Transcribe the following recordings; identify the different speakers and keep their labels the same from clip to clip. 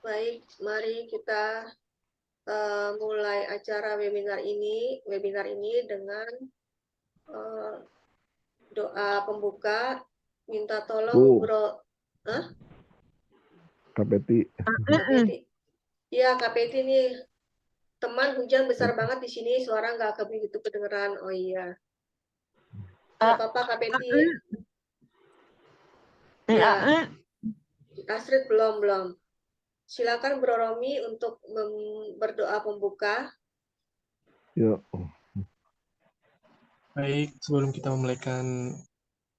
Speaker 1: Baik, mari kita mulai acara webinar ini dengan doa pembuka. Minta tolong Bro
Speaker 2: Kak Peti.
Speaker 1: Iya, Kak Peti nih. Teman, hujan besar banget di sini, suara nggak begitu kedengeran. Oh iya. Nggak apa-apa, Kak Peti. Ya, Astrid belum. Silakan Bro Romi untuk berdoa pembuka.
Speaker 2: Yuk.
Speaker 3: Baik, sebelum kita memulaikan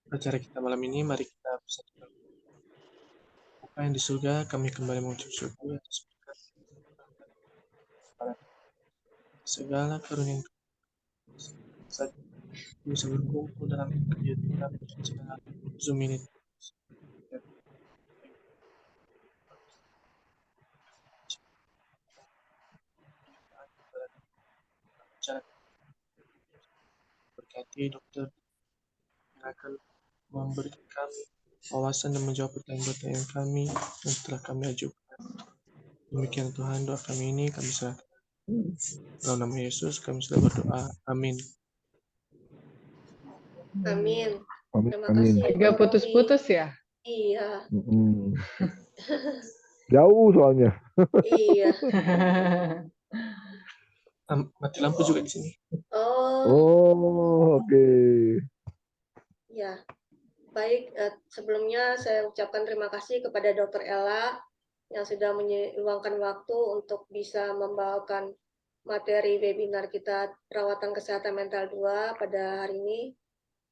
Speaker 3: acara kita malam ini, mari kita bersatu. Bapa yang di surga, kami kembali mengucap syukur atas berkat segala karunia yang saja bisa berkumpul dalam kegiatan Zoom ini. Berkati dokter yang akan memberikan kami wawasan dan menjawab pertanyaan-pertanyaan kami yang telah kami ajukan. Demikian Tuhan, doa kami ini kami serahkan. Dalam nama Yesus kami sudah berdoa. Amin.
Speaker 1: Amin. Terima
Speaker 2: Amin.
Speaker 1: kasih.
Speaker 4: Agak putus-putus ya?
Speaker 1: Iya.
Speaker 2: Jauh soalnya.
Speaker 1: Iya.
Speaker 3: Mati lampu juga di sini.
Speaker 2: Oh, oke.
Speaker 1: Ya. Baik, sebelumnya saya ucapkan terima kasih kepada Dr. Ella yang sudah meluangkan waktu untuk bisa membawakan materi webinar kita perawatan kesehatan mental 2 pada hari ini.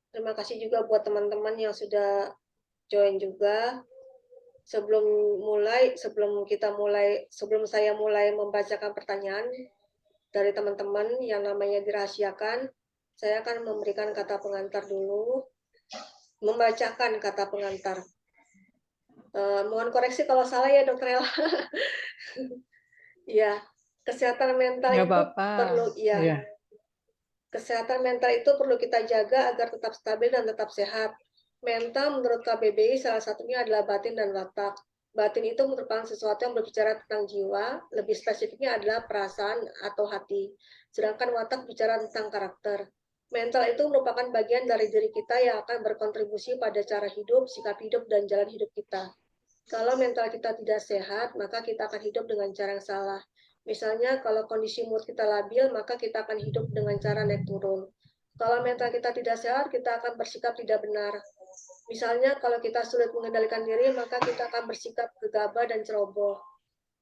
Speaker 1: Terima kasih juga buat teman-teman yang sudah join juga. Sebelum saya mulai membacakan pertanyaan dari teman-teman yang namanya dirahasiakan, saya akan memberikan kata pengantar dulu, membacakan kata pengantar. Mohon koreksi kalau salah ya, Dokter Ella. Ya, kesehatan mental
Speaker 4: Nggak
Speaker 1: itu
Speaker 4: apa-apa.
Speaker 1: perlu
Speaker 4: Iya.
Speaker 1: Kesehatan mental itu perlu kita jaga agar tetap stabil dan tetap sehat. Mental menurut KBBI salah satunya adalah batin dan watak. Batin itu merupakan sesuatu yang berbicara tentang jiwa, lebih spesifiknya adalah perasaan atau hati. Sedangkan watak bicara tentang karakter. Mental itu merupakan bagian dari diri kita yang akan berkontribusi pada cara hidup, sikap hidup, dan jalan hidup kita. Kalau mental kita tidak sehat, maka kita akan hidup dengan cara yang salah. Misalnya, kalau kondisi mood kita labil, maka kita akan hidup dengan cara naik turun. Kalau mental kita tidak sehat, kita akan bersikap tidak benar. Misalnya, kalau kita sulit mengendalikan diri, maka kita akan bersikap gegabah dan ceroboh.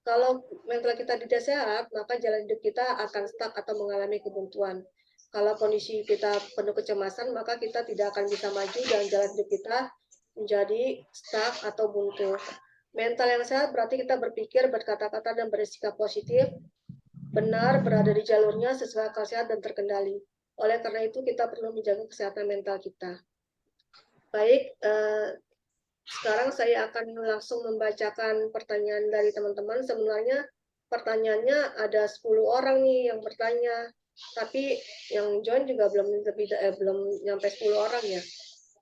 Speaker 1: Kalau mental kita tidak sehat, maka jalan hidup kita akan stuck atau mengalami kebuntuan. Kalau kondisi kita penuh kecemasan, maka kita tidak akan bisa maju dan jalan hidup kita menjadi stuck atau buntu. Mental yang sehat berarti kita berpikir, berkata-kata, dan bersikap positif, benar, berada di jalurnya sesuai akal sehat dan terkendali. Oleh karena itu, kita perlu menjaga kesehatan mental kita. Baik, sekarang saya akan langsung membacakan pertanyaan dari teman-teman. Sebenarnya pertanyaannya ada 10 orang nih yang bertanya, tapi yang join juga belum nyampe 10 orang ya.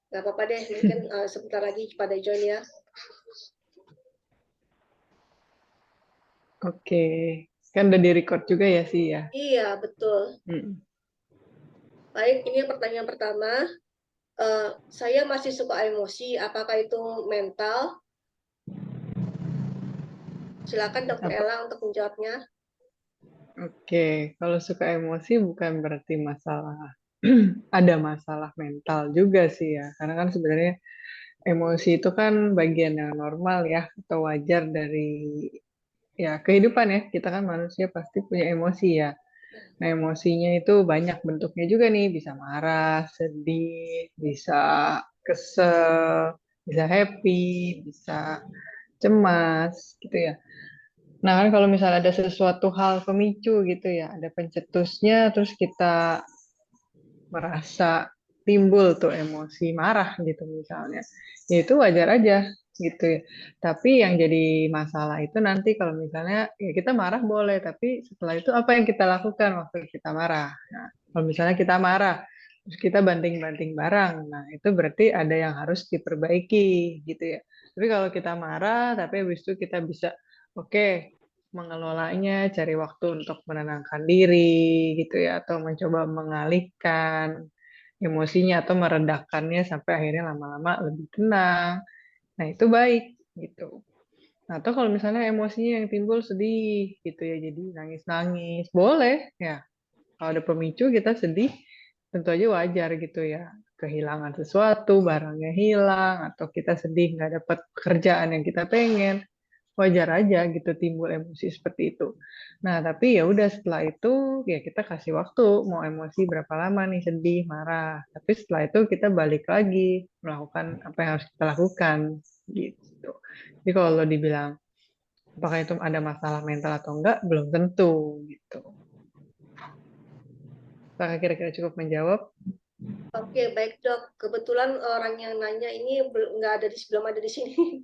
Speaker 1: Nggak apa-apa deh, mungkin sebentar lagi pada join ya.
Speaker 4: Oke, kan udah di-record juga ya sih ya?
Speaker 1: Iya, betul. Baik, ini pertanyaan pertama. Saya masih suka emosi, apakah itu mental? Silakan Dr. Ella untuk menjawabnya.
Speaker 4: Oke, kalau suka emosi bukan berarti masalah ada masalah mental juga sih ya. Karena kan sebenarnya emosi itu kan bagian yang normal ya atau wajar dari ya kehidupan ya. Kita kan manusia pasti punya emosi ya. Nah, emosinya itu banyak bentuknya juga nih, bisa marah, sedih, bisa kesel, bisa happy, bisa cemas gitu ya. Nah, kan kalau misalnya ada sesuatu hal pemicu gitu ya, ada pencetusnya, terus kita merasa timbul tuh emosi marah gitu misalnya, ya itu wajar aja gitu ya. Tapi yang jadi masalah itu nanti kalau misalnya ya kita marah boleh, tapi setelah itu apa yang kita lakukan waktu kita marah. Nah, kalau misalnya kita marah, terus kita banting-banting barang, nah itu berarti ada yang harus diperbaiki gitu ya. Tapi kalau kita marah, tapi habis itu kita bisa oke, mengelolanya, cari waktu untuk menenangkan diri gitu ya, atau mencoba mengalihkan emosinya atau meredakannya sampai akhirnya lama-lama lebih tenang. Nah, itu baik gitu. Nah, atau kalau misalnya emosinya yang timbul sedih gitu ya, jadi nangis-nangis, boleh ya. Kalau ada pemicu kita sedih, tentu aja wajar gitu ya. Kehilangan sesuatu, barangnya hilang, atau kita sedih nggak dapat pekerjaan yang kita pengen, wajar aja gitu timbul emosi seperti itu. Nah, tapi ya udah setelah itu ya kita kasih waktu mau emosi berapa lama nih sedih, marah. Tapi setelah itu kita balik lagi melakukan apa yang harus kita lakukan gitu. Jadi kalau dibilang apakah itu ada masalah mental atau enggak, belum tentu gitu. Apakah kira-kira cukup menjawab?
Speaker 1: Oke, baik dok. Kebetulan orang yang nanya ini nggak ada belum ada di sini.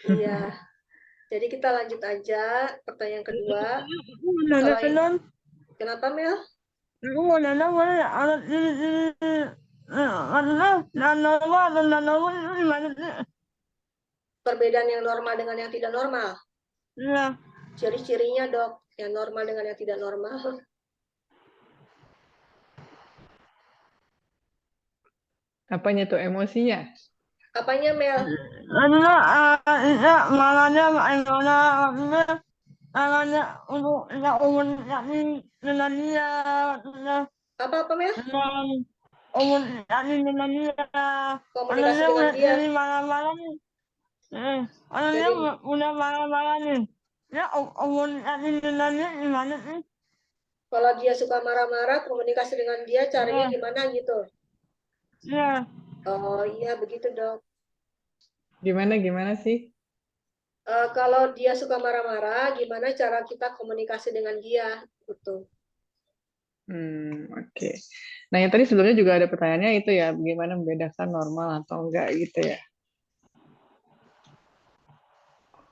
Speaker 1: Iya. Jadi kita lanjut aja. Pertanyaan kedua. Kalau kenapa Mel?
Speaker 5: Aku mau nanya boleh nggak? Normal itu gimana sih?
Speaker 1: Perbedaan yang normal dengan yang tidak normal.
Speaker 5: Iya.
Speaker 1: Ciri-cirinya dok, yang normal dengan yang tidak normal.
Speaker 4: Apanya tuh emosinya?
Speaker 1: Apanya Mel?
Speaker 5: Maksudnya, malahnya gimana? Maksudnya, malahnya untuk yang umur yakni dengan dia, maksudnya
Speaker 1: Apa Mel?
Speaker 5: dengan umur yakni dengan dia.
Speaker 1: Komunikasi
Speaker 5: Maksudnya
Speaker 1: dengan
Speaker 5: udah
Speaker 1: dia.
Speaker 5: jadi malam-malam nih. Maksudnya
Speaker 1: Jadi
Speaker 5: udah malam-malam nih. Ya umur yakni dengan dia gimana sih?
Speaker 1: kalau dia suka marah-marah, komunikasi dengan dia caranya
Speaker 5: Iya,
Speaker 1: gimana gitu?
Speaker 5: iya.
Speaker 1: Oh iya begitu dok.
Speaker 4: Gimana sih?
Speaker 1: Kalau dia suka marah-marah, gimana cara kita komunikasi dengan dia? Gitu.
Speaker 4: Oke. Nah, yang tadi sebelumnya juga ada pertanyaannya itu ya, bagaimana membedakan normal atau enggak gitu ya.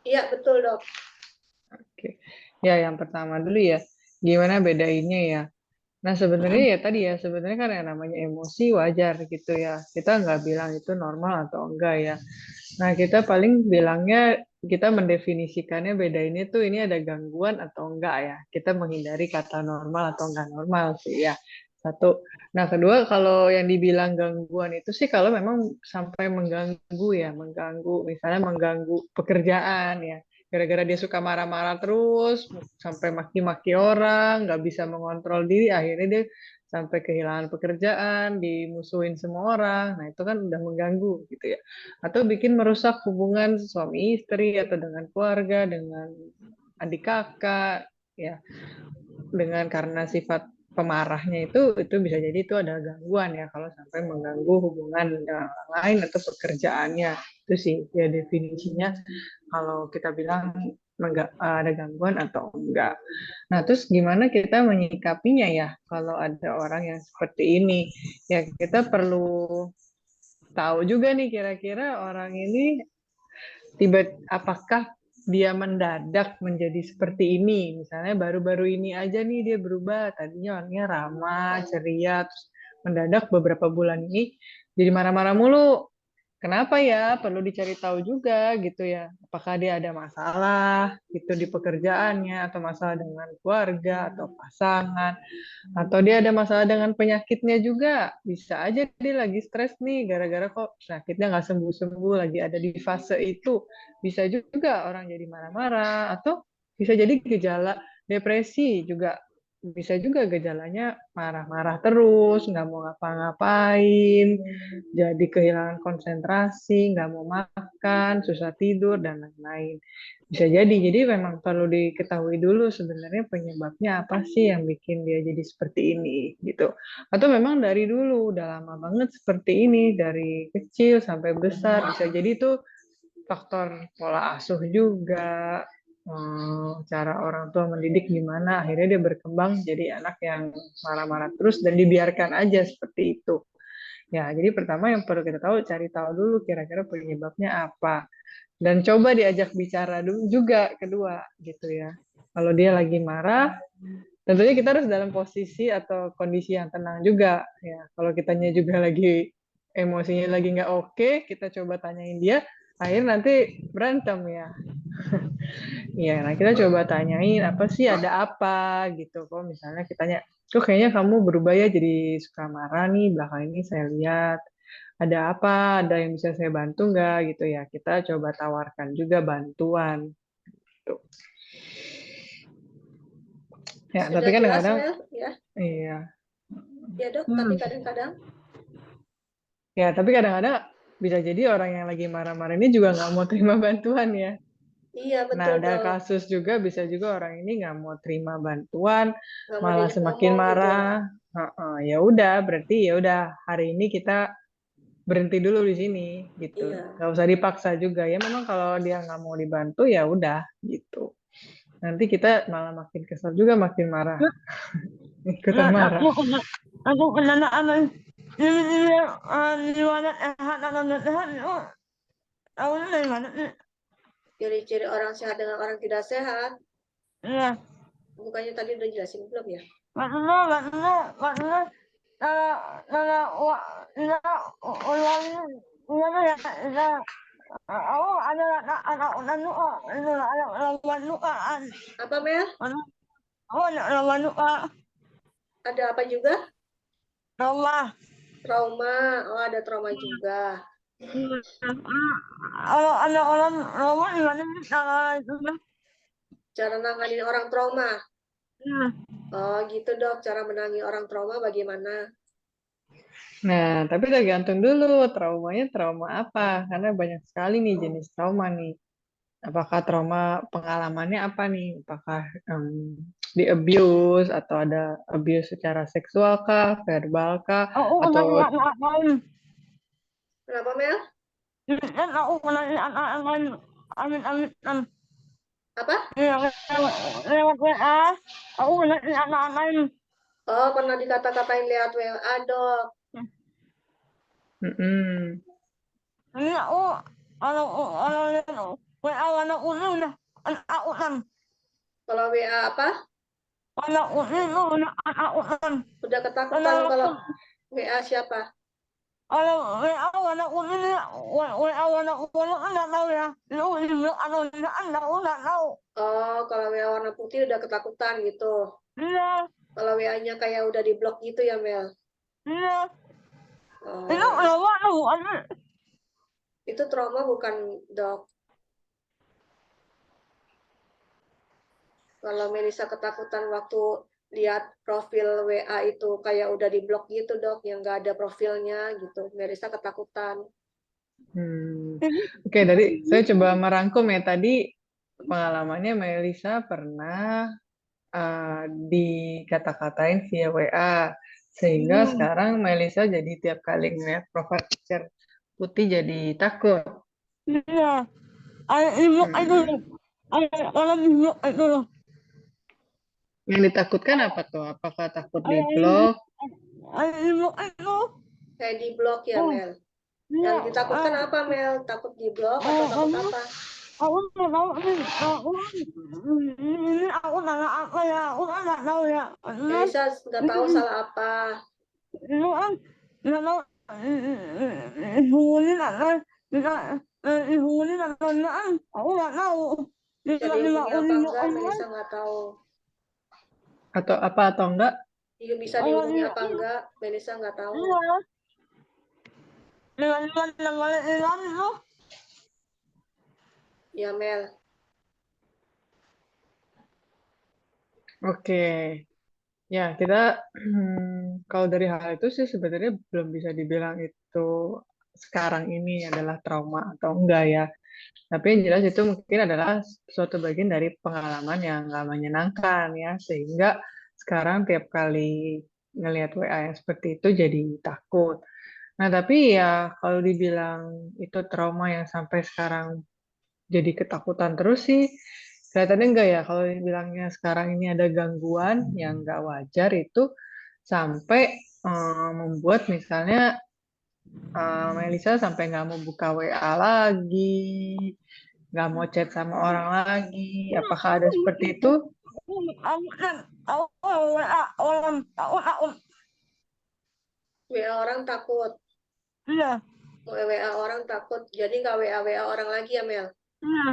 Speaker 1: Iya betul dok.
Speaker 4: Oke. Ya, yang pertama dulu ya, gimana bedainnya ya. Nah, sebenarnya ya tadi ya, sebenarnya kan yang namanya emosi wajar gitu ya. Kita nggak bilang itu normal atau enggak ya. Nah, kita paling bilangnya, kita mendefinisikannya bedainnya tuh ini ada gangguan atau enggak ya. Kita menghindari kata normal atau enggak normal sih ya. Satu. Nah, kedua, kalau yang dibilang gangguan itu sih kalau memang sampai mengganggu ya, mengganggu, misalnya mengganggu pekerjaan ya. Gara-gara dia suka marah-marah terus, sampai maki-maki orang, nggak bisa mengontrol diri, akhirnya dia sampai kehilangan pekerjaan, dimusuhin semua orang. Nah, itu kan udah mengganggu gitu ya. Atau bikin merusak hubungan suami istri atau dengan keluarga, dengan adik kakak, ya, dengan karena sifat pemarahnya itu bisa jadi itu ada gangguan ya kalau sampai mengganggu hubungan dengan orang lain atau pekerjaannya. Itu sih ya definisinya kalau kita bilang ada gangguan atau enggak. Nah, terus gimana kita menyikapinya ya kalau ada orang yang seperti ini? Ya, kita perlu tahu juga nih kira-kira orang ini apakah dia mendadak menjadi seperti ini. Misalnya baru-baru ini aja nih dia berubah, tadinya orangnya ramah, ceria, terus mendadak beberapa bulan ini jadi marah-marah mulu. Kenapa ya? Perlu dicari tahu juga gitu ya. Apakah dia ada masalah gitu di pekerjaannya atau masalah dengan keluarga atau pasangan atau dia ada masalah dengan penyakitnya juga. Bisa aja dia lagi stres nih gara-gara kok penyakitnya nggak sembuh-sembuh lagi ada di fase itu. Bisa juga orang jadi marah-marah atau bisa jadi gejala depresi juga bisa juga gejalanya marah-marah terus, nggak mau ngapa-ngapain, jadi kehilangan konsentrasi, nggak mau makan, susah tidur, dan lain-lain. Bisa jadi memang perlu diketahui dulu sebenarnya penyebabnya apa sih yang bikin dia jadi seperti ini, gitu. Atau memang dari dulu, udah lama banget seperti ini, dari kecil sampai besar, bisa jadi itu faktor pola asuh juga, cara orang tua mendidik gimana, akhirnya dia berkembang jadi anak yang marah-marah terus dan dibiarkan aja seperti itu. Ya, jadi pertama yang perlu kita tahu, cari tahu dulu kira-kira penyebabnya apa. Dan coba diajak bicara dulu juga kedua gitu ya. Kalau dia lagi marah, tentunya kita harus dalam posisi atau kondisi yang tenang juga ya. Kalau kitanya juga lagi emosinya lagi nggak oke, kita coba tanyain dia, akhirnya nanti berantem ya. Iya, nah kita coba tanyain apa sih, ada apa gitu. Kok misalnya kita tanya, kok kayaknya kamu berubah ya jadi suka marah nih belakang ini saya lihat. Ada apa? Ada yang bisa saya bantu nggak gitu ya? Kita coba tawarkan juga bantuan. Gitu. Ya, tapi
Speaker 1: Sudah
Speaker 4: kan
Speaker 1: jelas,
Speaker 4: kadang-kadang,
Speaker 1: Mel? Ya,
Speaker 4: iya.
Speaker 1: ya dok. Tapi kadang-kadang
Speaker 4: Ya, tapi kadang-kadang bisa jadi orang yang lagi marah-marah ini juga nggak mau terima bantuan ya.
Speaker 1: iya
Speaker 4: Nah,
Speaker 1: betul
Speaker 4: ada
Speaker 1: dok.
Speaker 4: kasus juga bisa juga orang ini nggak mau terima bantuan,
Speaker 1: Nggak mau
Speaker 4: malah
Speaker 1: diajak
Speaker 4: semakin
Speaker 1: ngomong gitu.
Speaker 4: marah. Heeh, ya udah, berarti ya udah hari ini kita berhenti dulu di sini gitu.
Speaker 1: Iya.
Speaker 4: Nggak usah dipaksa juga ya. Memang kalau dia nggak mau dibantu ya udah gitu. Nanti kita malah makin kesel juga, makin marah, ikutan marah.
Speaker 5: Aku pendanaan di mana sehat atau tidak sehat itu awalnya dari mana sih?
Speaker 1: Ciri-ciri orang sehat dengan orang tidak sehat.
Speaker 5: Iya,
Speaker 1: Bukannya tadi udah jelasin belum ya?
Speaker 5: maksudnya kalau uangnya ya aku ada anak luka itu ada lawan lukaan
Speaker 1: Apa Mel?
Speaker 5: aku ada lawan luka
Speaker 1: Ada apa juga?
Speaker 5: rumah
Speaker 1: Trauma. Oh, ada trauma juga.
Speaker 5: kalau ada orang rumah gimana itu
Speaker 1: Cara nanganin orang trauma.
Speaker 5: ya
Speaker 1: Oh, gitu dok. Cara menangani orang trauma bagaimana?
Speaker 4: Nah, tapi tergantung dulu traumanya trauma apa, karena banyak sekali nih jenis trauma nih. Apakah trauma pengalamannya apa nih? Apakah di abuse atau ada abuse secara seksual kah, verbal kah,
Speaker 5: aku
Speaker 4: atau
Speaker 5: nggak ngapain
Speaker 1: Kenapa Mel?
Speaker 5: kan aku pernah amin amin amin
Speaker 1: Apa?
Speaker 5: lewat WA aku pernah anak-anak
Speaker 1: Oh, pernah dikata-katain lewat WA dok.
Speaker 4: Mm-mm.
Speaker 5: ini aku kalau WA anak udah anak kan
Speaker 1: Kalau WA apa?
Speaker 5: anak itu udah anak
Speaker 1: Udah ketakutan kalau WA siapa?
Speaker 5: kalau WA anak ini WA anak kan nggak tahu ya itu juga atau tidak nggak tahu
Speaker 1: Oh, kalau WA warna putih udah ketakutan gitu.
Speaker 5: iya
Speaker 1: Kalau WA-nya kayak udah diblok gitu ya Mel?
Speaker 5: iya itu
Speaker 1: Oh,
Speaker 5: udah tahu ada
Speaker 1: itu trauma bukan dok. Kalau Melisa ketakutan waktu lihat profil WA itu kayak udah diblok gitu dok, yang nggak ada profilnya gitu. Melisa ketakutan.
Speaker 4: Oke, dari saya coba merangkum ya tadi pengalamannya Melisa pernah dikata-katain via WA, sehingga sekarang Melisa jadi tiap kali ngeliat profile picture putih jadi takut.
Speaker 5: iya ada ibu itu ada orang ibu itu
Speaker 4: Yang ditakutkan apa tuh? Apakah takut
Speaker 5: ada
Speaker 4: di
Speaker 5: ibu
Speaker 4: blok?
Speaker 5: ada ibu itu
Speaker 1: Kayak diblok ya Mel.
Speaker 5: iya
Speaker 1: Yang ditakutkan apa Mel? Takut diblok atau takut
Speaker 5: kamu
Speaker 1: apa?
Speaker 5: aku nggak tahu nih ini aku nanya apa ya aku nggak tahu ya
Speaker 1: Melisa nggak tahu salah apa.
Speaker 5: itu kan nggak tahu hubungin apa kita hubungin apa enggak aku nggak tahu
Speaker 1: Bisa
Speaker 5: tiba-tiba
Speaker 1: dihubungi apa
Speaker 5: unjuk
Speaker 1: enggak?
Speaker 5: kan
Speaker 1: Melisa nggak tahu.
Speaker 4: Atau apa atau enggak?
Speaker 1: Bisa dihubungi apa enggak? Melisa nggak tahu.
Speaker 5: iya dengan balik itu
Speaker 1: Ya Mel.
Speaker 4: Oke. Ya, kita kalau dari hal itu sih sebenarnya belum bisa dibilang itu sekarang ini adalah trauma atau enggak ya. Tapi yang jelas itu mungkin adalah suatu bagian dari pengalaman yang nggak menyenangkan ya, sehingga sekarang tiap kali ngelihat WA yang seperti itu jadi takut. Nah, tapi ya kalau dibilang itu trauma yang sampai sekarang jadi ketakutan terus sih, kelihatannya enggak ya. Kalau dibilangnya sekarang ini ada gangguan yang nggak wajar itu sampai membuat misalnya Melisa sampai nggak mau buka WA lagi, nggak mau chat sama orang lagi. Apakah ada seperti itu?
Speaker 1: WA orang takut.
Speaker 5: iya
Speaker 1: WA orang takut. Jadi nggak WA orang lagi ya Mel.
Speaker 5: iya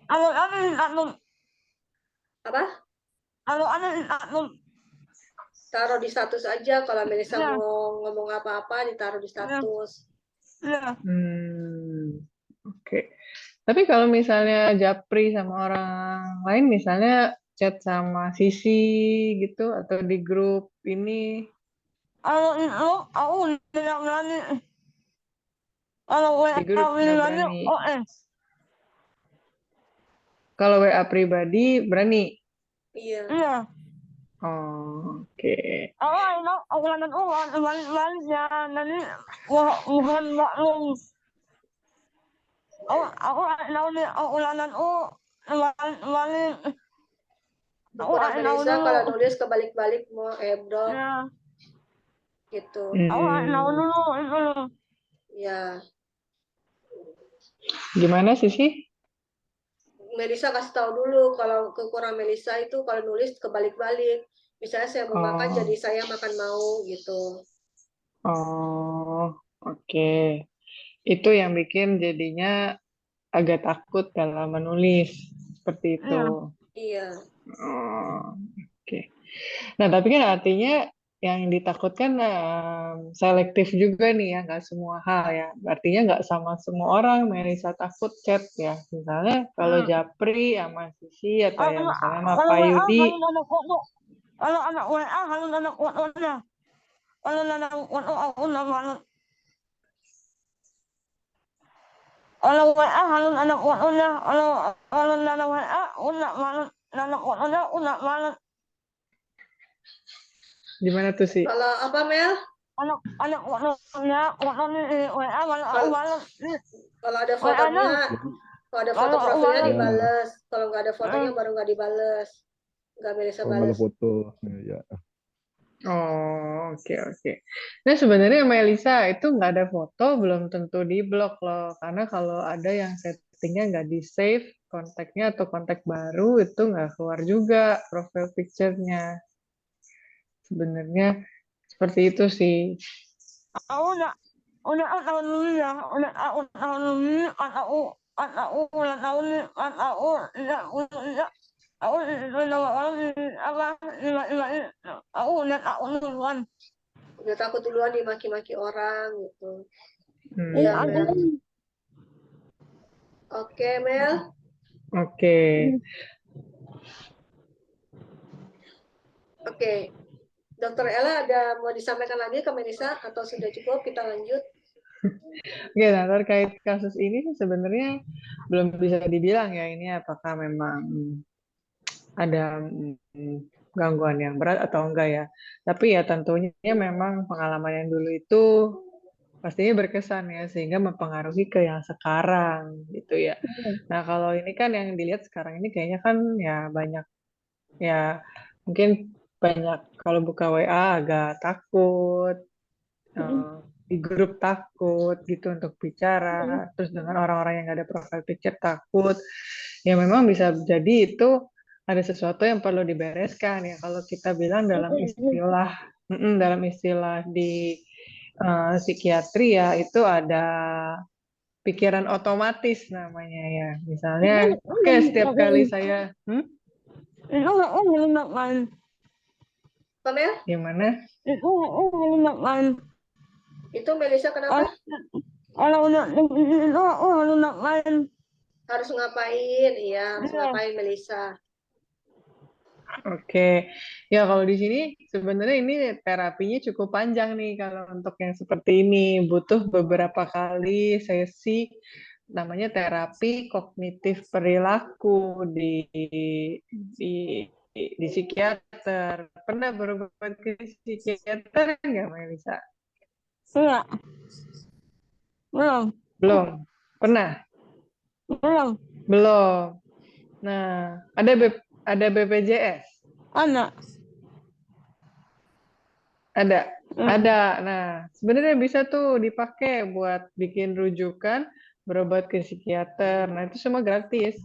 Speaker 5: Kalau anu taklum,
Speaker 1: Apa?
Speaker 5: kalau anu taklum.
Speaker 1: Taruh di status aja. Kalau Melisa
Speaker 5: Ya.
Speaker 1: mau ngomong apa-apa, ditaruh di status.
Speaker 5: Ya.
Speaker 4: Oke. Tapi kalau misalnya Japri sama orang lain, misalnya chat sama Sisi gitu, atau di grup ini,
Speaker 5: Kalau itu aku tidak berani. Kalau WA
Speaker 4: di grup nggak
Speaker 5: pribadi,
Speaker 4: berani. Kalau WA pribadi berani.
Speaker 1: Iya.
Speaker 5: Iya.
Speaker 4: Oh, oke.
Speaker 5: Aku lantan balik-baliknya nanti bukan maklum. Aku tahu nih, aku lantan balik. Aku
Speaker 1: Ukuran
Speaker 5: tahu
Speaker 1: Melisa
Speaker 5: dulu.
Speaker 1: kalau nulis kebalik-balik mau bro
Speaker 5: Ya.
Speaker 1: gitu.
Speaker 5: Aku tahu dulu itu.
Speaker 1: Ya.
Speaker 4: Gimana Sisi?
Speaker 1: Melisa kasih tahu dulu kalau kekurangan Melisa itu kalau nulis kebalik-balik. Misalnya saya mau makan
Speaker 4: Oh.
Speaker 1: jadi saya makan mau gitu.
Speaker 4: Oh, oke. Itu yang bikin jadinya agak takut dalam menulis seperti itu.
Speaker 1: Iya.
Speaker 4: Oh, oke. Nah, tapi kan artinya yang ditakutkan selektif juga nih ya, nggak semua hal ya. Artinya nggak sama semua orang Melisa takut chat ya. Misalnya kalau Japri sama Sisi atau ya misalnya sama
Speaker 5: Kalau
Speaker 4: Pak
Speaker 5: WA
Speaker 4: Yudi,
Speaker 5: harus ada foto. Kalau anak WA harus ada fotonya. Kalau ada foto aku nggak malu. Kalau WA harus ada fotonya. Kalau ada WA aku nggak malu. Ada fotonya aku nggak malu.
Speaker 4: gimana tuh sih?
Speaker 1: Kalau apa Mel?
Speaker 5: Anak fotonya di WA malu aku malu.
Speaker 1: Kalau ada fotonya, kalau ada foto profilnya dibales. Kalau nggak ada fotonya baru nggak dibales. Nggak Melisa
Speaker 2: Kalau nggak ada
Speaker 1: bales.
Speaker 2: foto, ya.
Speaker 4: Oh, oke. Nah, sebenarnya Melisa itu nggak ada foto, belum tentu di blok loh. Karena kalau ada yang settingnya nggak di save, kontaknya atau kontak baru itu nggak keluar juga profile picture-nya. Sebenarnya seperti itu sih.
Speaker 5: Aku udah tahu dulu ya. Aku tahu dulu. Aku udah tahu nih. Aku tidak. Aku udah tahu duluan.
Speaker 1: Udah takut duluan dimaki-maki orang gitu.
Speaker 4: Hmm.
Speaker 1: Iya Mel. Oke Mel.
Speaker 4: Oke.
Speaker 1: Oke. Dokter Ella ada mau disampaikan lagi ke Melisa atau sudah cukup kita lanjut?
Speaker 4: Oke, nah terkait kasus ini sih sebenarnya belum bisa dibilang ya ini apakah memang ada gangguan yang berat atau enggak ya. Tapi ya tentunya memang pengalaman yang dulu itu pastinya berkesan ya sehingga mempengaruhi ke yang sekarang gitu ya. Nah, kalau ini kan yang dilihat sekarang ini kayaknya kan ya banyak ya mungkin banyak kalau buka WA agak takut, di grup takut gitu untuk bicara, terus dengan orang-orang yang nggak ada profile picture takut. Ya memang bisa jadi itu ada sesuatu yang perlu dibereskan ya kalau kita bilang dalam istilah di psikiatri ya itu ada pikiran otomatis namanya ya. Misalnya, oke setiap kali saya
Speaker 5: Itu aku belum makan.
Speaker 1: Pak Mel?
Speaker 4: gimana?
Speaker 5: Itu aku belum makan.
Speaker 1: Itu Melisa kenapa?
Speaker 5: Kalau udah itu aku harus makan.
Speaker 1: Harus ngapain? Iya, harus ngapain Melisa?
Speaker 4: Oke, ya kalau di sini sebenarnya ini terapinya cukup panjang nih kalau untuk yang seperti ini butuh beberapa kali sesi namanya terapi kognitif perilaku di psikiater. Pernah berobat ke psikiater nggak, Melisa?
Speaker 5: Enggak. Belum.
Speaker 4: Belum. Pernah?
Speaker 5: Belum.
Speaker 4: Belum. Nah, ada BPJS?
Speaker 5: Ada.
Speaker 4: Ada. Nah, sebenarnya bisa tuh dipakai buat bikin rujukan berobat ke psikiater. Nah, itu semua gratis.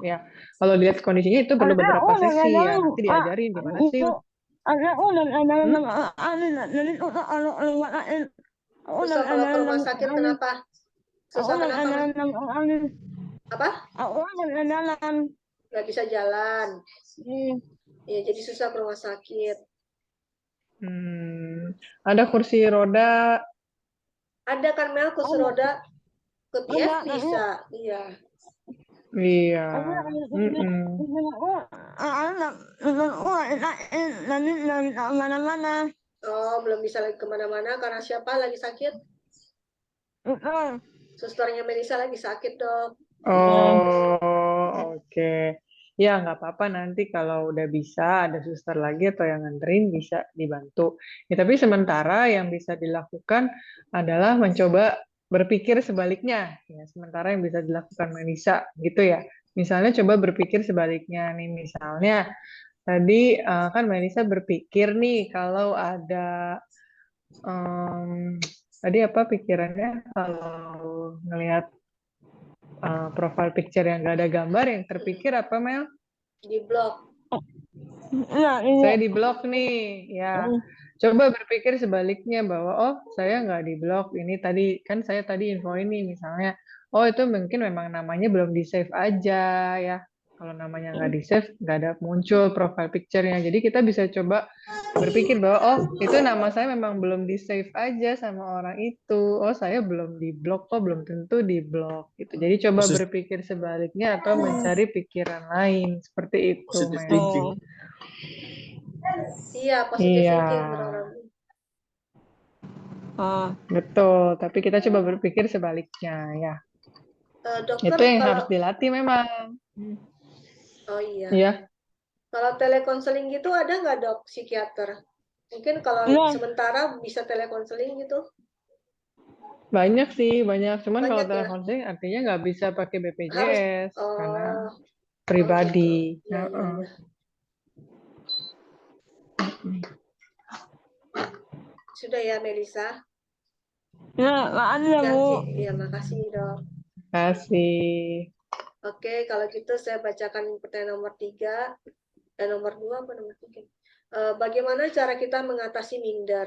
Speaker 4: Ya, kalau lihat kondisinya itu perlu beberapa sesi ya. Nanti diajarin gimana sih.
Speaker 1: Susah kalau ke rumah sakit kenapa? Susah kenapa? Apa?
Speaker 5: Aku nggak jalan.
Speaker 1: Nggak bisa jalan.
Speaker 5: Hmm.
Speaker 1: Ya, jadi susah ke rumah sakit.
Speaker 4: Ada kursi roda.
Speaker 1: Ada kan Mel kursi
Speaker 5: Ada.
Speaker 1: roda ke PF
Speaker 5: Ada.
Speaker 1: bisa. Iya.
Speaker 4: Iya.
Speaker 5: Aku
Speaker 4: Mm-mm.
Speaker 5: nanti mana-mana.
Speaker 1: Oh, belum bisa lagi kemana-mana karena siapa lagi sakit?
Speaker 5: Betul.
Speaker 1: Susternya Melisa lagi sakit, Dok.
Speaker 4: Oh, oke. Ya, nggak apa-apa nanti kalau udah bisa ada suster lagi atau yang nganterin bisa dibantu. Ya, tapi sementara yang bisa dilakukan adalah mencoba berpikir sebaliknya. Ya, sementara yang bisa dilakukan Melisa gitu ya. Misalnya coba berpikir sebaliknya nih. Misalnya tadi kan Melisa berpikir nih kalau ada tadi apa pikirannya kalau ngelihat profile picture yang gak ada gambar yang terpikir apa Mel?
Speaker 1: Di blok.
Speaker 5: Iya, ini.
Speaker 4: Saya di blok nih, ya. Coba berpikir sebaliknya bahwa oh saya nggak di blok ini tadi kan saya tadi info ini misalnya oh itu mungkin memang namanya belum di save aja ya. Kalau namanya nggak di save nggak ada muncul profile picture-nya. Jadi kita bisa coba berpikir bahwa oh itu nama saya memang belum di save aja sama orang itu. Oh saya belum di blok kok belum tentu di blok gitu. Jadi coba
Speaker 3: Positive,
Speaker 4: berpikir sebaliknya atau mencari pikiran lain seperti itu,
Speaker 3: positive
Speaker 4: Mel.
Speaker 3: thinking.
Speaker 1: Iya, positive
Speaker 4: Iya.
Speaker 1: thinking benar.
Speaker 4: Betul, tapi kita coba berpikir sebaliknya ya.
Speaker 1: Dokter
Speaker 4: Itu yang
Speaker 1: kalau
Speaker 4: harus dilatih memang.
Speaker 1: oh iya.
Speaker 4: Iya,
Speaker 1: Kalau telekonseling gitu ada nggak, Dok, psikiater? Mungkin kalau
Speaker 5: Iya.
Speaker 1: sementara bisa telekonseling gitu.
Speaker 4: banyak sih, banyak. Cuman kalau
Speaker 1: Banyak ya.
Speaker 4: telekonseling artinya nggak bisa pakai
Speaker 1: Harus
Speaker 4: BPJS karena
Speaker 1: oh
Speaker 4: pribadi.
Speaker 1: gitu. Iya, iya,
Speaker 4: Heeh.
Speaker 1: iya. Sudah ya, Melisa.
Speaker 5: Ya, makasih ya, Bu.
Speaker 1: Iya, makasih, Dok.
Speaker 4: Kasih.
Speaker 1: Oke, kalau gitu saya bacakan pertanyaan nomor 3 dan nomor 2 apa nomor 3? Bagaimana cara kita mengatasi minder?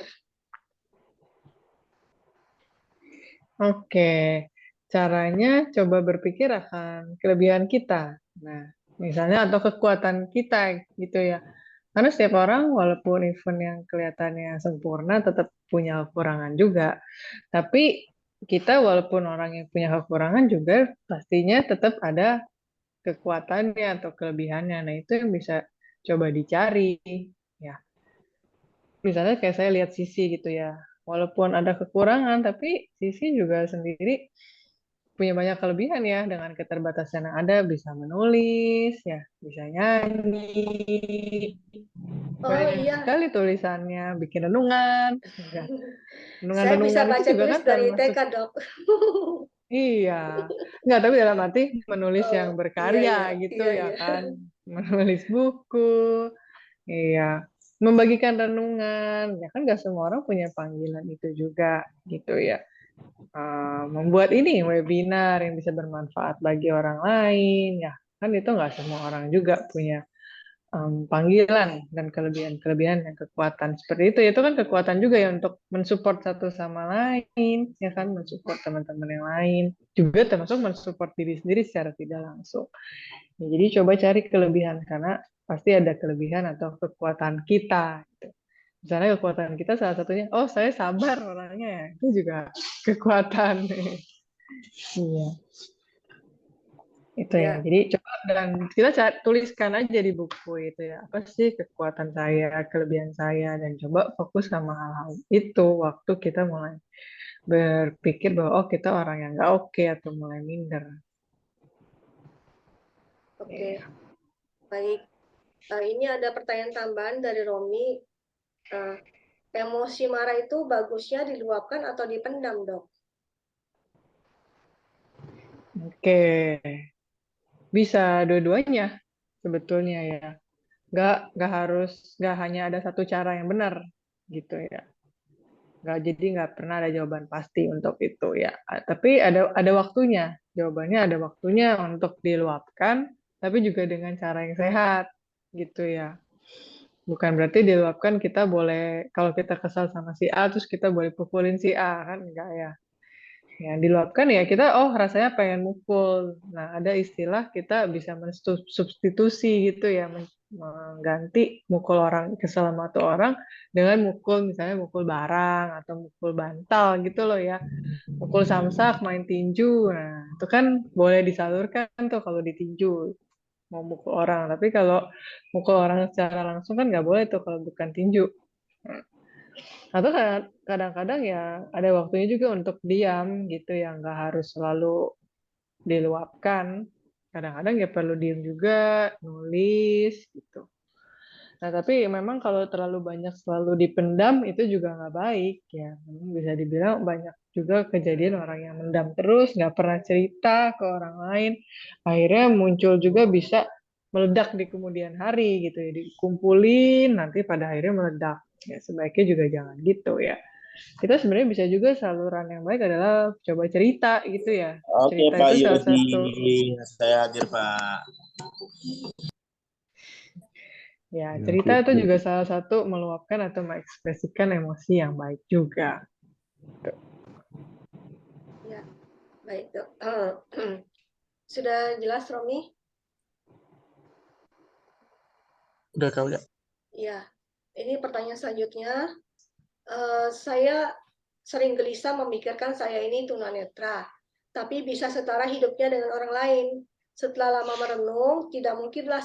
Speaker 4: Oke, caranya coba berpikir akan kelebihan kita. Nah, misalnya atau kekuatan kita gitu ya. Karena setiap orang walaupun event yang kelihatannya sempurna tetap punya kekurangan juga. Tapi kita walaupun orang yang punya kekurangan juga pastinya tetap ada kekuatannya atau kelebihannya. Nah, itu yang bisa coba dicari ya. Misalnya kayak saya lihat Sisi gitu ya. Walaupun ada kekurangan tapi Sisi juga sendiri punya banyak kelebihan ya dengan keterbatasan yang ada bisa menulis ya, bisa nyanyi,
Speaker 1: Oh
Speaker 4: banyak
Speaker 1: iya,
Speaker 4: sekali tulisannya, bikin renungan. Ya.
Speaker 1: saya bisa
Speaker 4: Renungan-renungan itu
Speaker 1: baca
Speaker 4: juga
Speaker 1: tulis
Speaker 4: kan
Speaker 1: dari
Speaker 4: termasuk,
Speaker 1: TK, Dok.
Speaker 4: iya. Nggak, tapi dalam arti menulis yang
Speaker 1: Iya,
Speaker 4: berkarya
Speaker 1: iya,
Speaker 4: gitu
Speaker 1: iya,
Speaker 4: ya
Speaker 1: iya.
Speaker 4: kan. Menulis buku, iya. Membagikan renungan, ya kan nggak semua orang punya panggilan itu juga gitu ya. Membuat ini webinar yang bisa bermanfaat bagi orang lain, ya kan itu nggak semua orang juga punya panggilan dan kelebihan-kelebihan dan kekuatan seperti itu kan kekuatan juga ya untuk mensupport satu sama lain ya kan mensupport teman-teman yang lain juga termasuk mensupport diri sendiri secara tidak langsung ya, jadi coba cari kelebihan karena pasti ada kelebihan atau kekuatan kita gitu. Misalnya kekuatan kita salah satunya oh saya sabar orangnya ya itu juga kekuatan. Iya itu ya
Speaker 1: Ya,
Speaker 4: jadi coba dan kita tuliskan aja di buku itu ya apa sih kekuatan saya kelebihan saya dan coba fokus sama hal-hal itu waktu kita mulai berpikir bahwa oh kita orang yang nggak oke atau mulai minder.
Speaker 1: oke.
Speaker 4: Iya.
Speaker 1: Baik. Ini ada pertanyaan tambahan dari Romi. Eh, Emosi marah itu bagusnya diluapkan atau dipendam, Dok?
Speaker 4: Oke bisa dua-duanya sebetulnya ya nggak harus nggak hanya ada satu cara yang benar gitu ya nggak jadi nggak pernah ada jawaban pasti untuk itu ya. Tapi ada waktunya. Jawabannya ada waktunya untuk diluapkan, tapi juga dengan cara yang sehat gitu ya. Bukan berarti diluapkan kita boleh kalau kita kesal sama si A terus kita boleh pukulin si A kan enggak ya. yang diluapkan ya kita rasanya pengen mukul. Nah, ada istilah kita bisa mensubstitusi gitu ya, mengganti mukul orang, kesel sama tuh orang dengan mukul, misalnya mukul barang atau mukul bantal gitu loh ya. Mukul samsak, main tinju. Nah, itu kan boleh disalurkan tuh kalau ditinju mau mukul orang. Tapi kalau mukul orang secara langsung kan nggak boleh tuh kalau bukan tinju. Nah, atau kadang-kadang ya ada waktunya juga untuk diam gitu ya, nggak harus selalu diluapkan. Kadang-kadang ya perlu diam juga, nulis gitu. Nah, tapi memang kalau terlalu banyak selalu dipendam itu juga nggak baik ya. Memang bisa dibilang banyak juga kejadian orang yang mendam terus, nggak pernah cerita ke orang lain. Akhirnya muncul juga bisa meledak di kemudian hari gitu ya. Dikumpulin, nanti pada akhirnya meledak. Ya, sebaiknya juga jangan gitu ya. Kita sebenarnya bisa juga saluran yang baik adalah coba cerita gitu ya.
Speaker 6: Oke,
Speaker 4: Cerita
Speaker 6: Pak
Speaker 4: itu salah
Speaker 6: Yudi,
Speaker 4: satu.
Speaker 6: saya hadir, Pak.
Speaker 4: Ya,
Speaker 2: Ya,
Speaker 4: cerita
Speaker 2: sip,
Speaker 4: itu
Speaker 2: sip.
Speaker 4: juga salah satu meluapkan atau mengekspresikan emosi yang baik juga.
Speaker 1: Ya, baik Dok. Sudah jelas Romi?
Speaker 3: Udah Kak, udah.
Speaker 1: Ya, ini pertanyaan selanjutnya. Saya sering gelisah memikirkan saya ini tunanetra, tapi bisa setara hidupnya dengan orang lain. Setelah lama merenung, tidak mungkinlah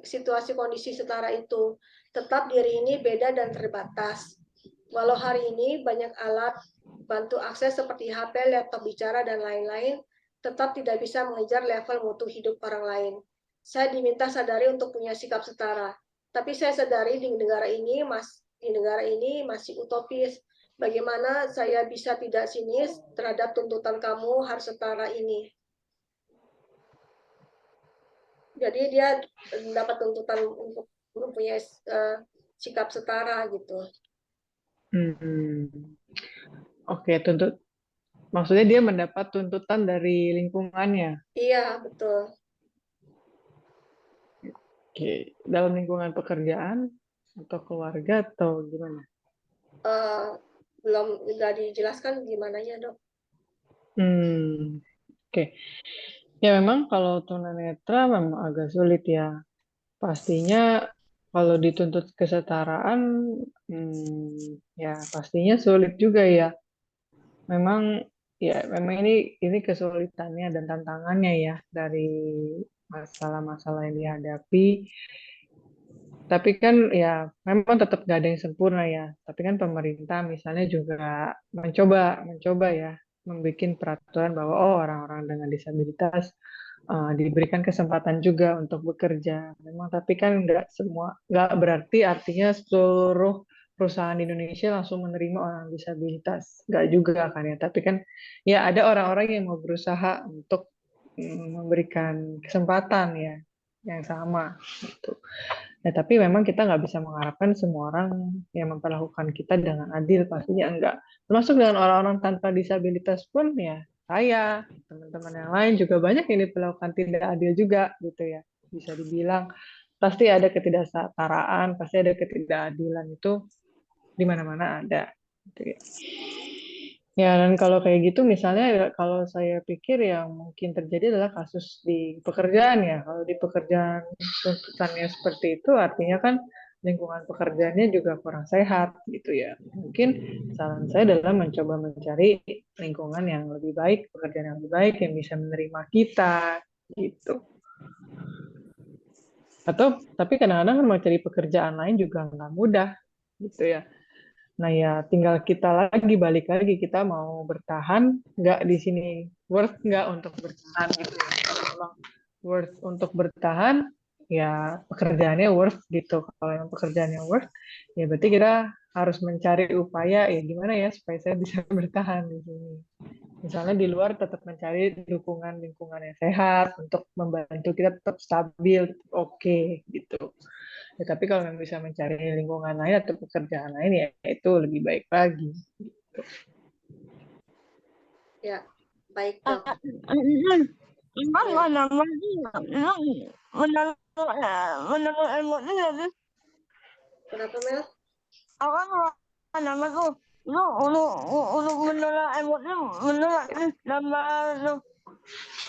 Speaker 1: situasi kondisi setara itu. Tetap diri ini beda dan terbatas. Walau hari ini banyak alat bantu akses seperti HP, laptop bicara, dan lain-lain, tetap tidak bisa mengejar level mutu hidup orang lain. Saya diminta sadari untuk punya sikap setara. Tapi saya sadari di negara ini masih utopis. Bagaimana saya bisa tidak sinis terhadap tuntutan kamu harus setara ini? Jadi dia mendapat tuntutan untuk mempunyai sikap setara gitu.
Speaker 4: Oke, maksudnya dia mendapat tuntutan dari lingkungannya.
Speaker 1: Iya, betul.
Speaker 4: Oke, dalam lingkungan pekerjaan atau keluarga atau gimana?
Speaker 1: Belum nggak dijelaskan gimana ya, Dok.
Speaker 4: Oke. Ya memang kalau tunanetra memang agak sulit ya. Pastinya kalau dituntut kesetaraan, ya pastinya sulit juga ya. Memang ini kesulitannya dan tantangannya ya dari masalah-masalah yang dihadapi. Tapi kan ya memang tetap nggak ada yang sempurna ya. Tapi kan pemerintah misalnya juga mencoba ya membuat peraturan bahwa orang-orang dengan disabilitas diberikan kesempatan juga untuk bekerja. Memang tapi kan nggak berarti artinya seluruh perusahaan di Indonesia langsung menerima orang disabilitas. Nggak juga kan ya. Tapi kan ya ada orang-orang yang mau berusaha untuk memberikan kesempatan ya yang sama gitu. Ya, tapi memang kita nggak bisa mengharapkan semua orang yang memperlakukan kita dengan adil, pastinya enggak. Termasuk dengan orang-orang tanpa disabilitas pun ya, saya, teman-teman yang lain juga banyak yang diperlakukan tidak adil juga, gitu ya. Bisa dibilang, pasti ada ketidaksetaraan, pasti ada ketidakadilan itu di mana-mana ada. Gitu ya. Ya, dan kalau kayak gitu misalnya kalau saya pikir yang mungkin terjadi adalah kasus di pekerjaan ya. Kalau di pekerjaan tuntutannya seperti itu artinya kan lingkungan pekerjaannya juga kurang sehat gitu ya. Mungkin saran saya adalah mencoba mencari lingkungan yang lebih baik, pekerjaan yang lebih baik yang bisa menerima kita gitu. Tapi kadang-kadang kan mau cari pekerjaan lain juga nggak mudah gitu ya. Nah ya tinggal kita balik lagi kita mau bertahan nggak di sini, worth nggak untuk bertahan gitu ya. Kalau worth untuk bertahan ya pekerjaannya worth gitu. Kalau yang pekerjaannya worth ya berarti kita harus mencari upaya ya gimana ya supaya saya bisa bertahan di sini. Misalnya di luar tetap mencari lingkungan yang sehat untuk membantu kita tetap stabil, oke gitu. Ya, tapi kalau nggak bisa mencari lingkungan lain atau pekerjaan lain ya itu lebih baik lagi. Gitu.
Speaker 1: Ya, baik Dok.
Speaker 5: Emang menurut ilmu ini
Speaker 1: Kenapa Mel?
Speaker 5: apa nama tuh Untuk menolak emosi, menolak gambar,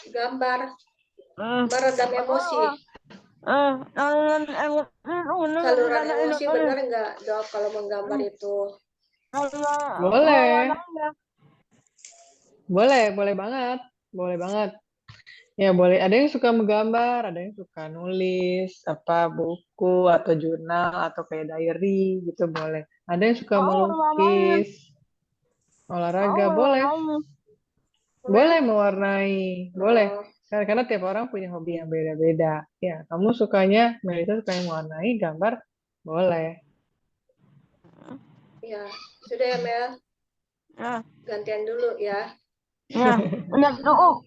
Speaker 1: Gambar meredam emosi.
Speaker 5: saluran emosi itu menolak
Speaker 1: Saluran
Speaker 5: karena
Speaker 1: emosi
Speaker 5: ini
Speaker 1: benar nggak, Dok, kalau menggambar itu?
Speaker 5: karena
Speaker 4: Boleh,
Speaker 5: mewarnanya.
Speaker 4: boleh banget, boleh banget. Ya boleh. Ada yang suka menggambar, ada yang suka nulis, apa buku atau jurnal atau kayak diary gitu boleh. Ada yang suka
Speaker 5: Aku mewarnai,
Speaker 4: melukis,
Speaker 5: aku
Speaker 4: olahraga boleh,
Speaker 5: mewarnai.
Speaker 4: boleh mewarnai, boleh.
Speaker 1: Oh,
Speaker 4: Karena tiap orang punya hobi yang beda-beda. Ya, kamu sukanya, Melisa sukanya mewarnai, gambar, boleh.
Speaker 1: ya. Sudah ya, Mel.
Speaker 5: Ya,
Speaker 1: Gantian dulu ya.
Speaker 5: udah cukup.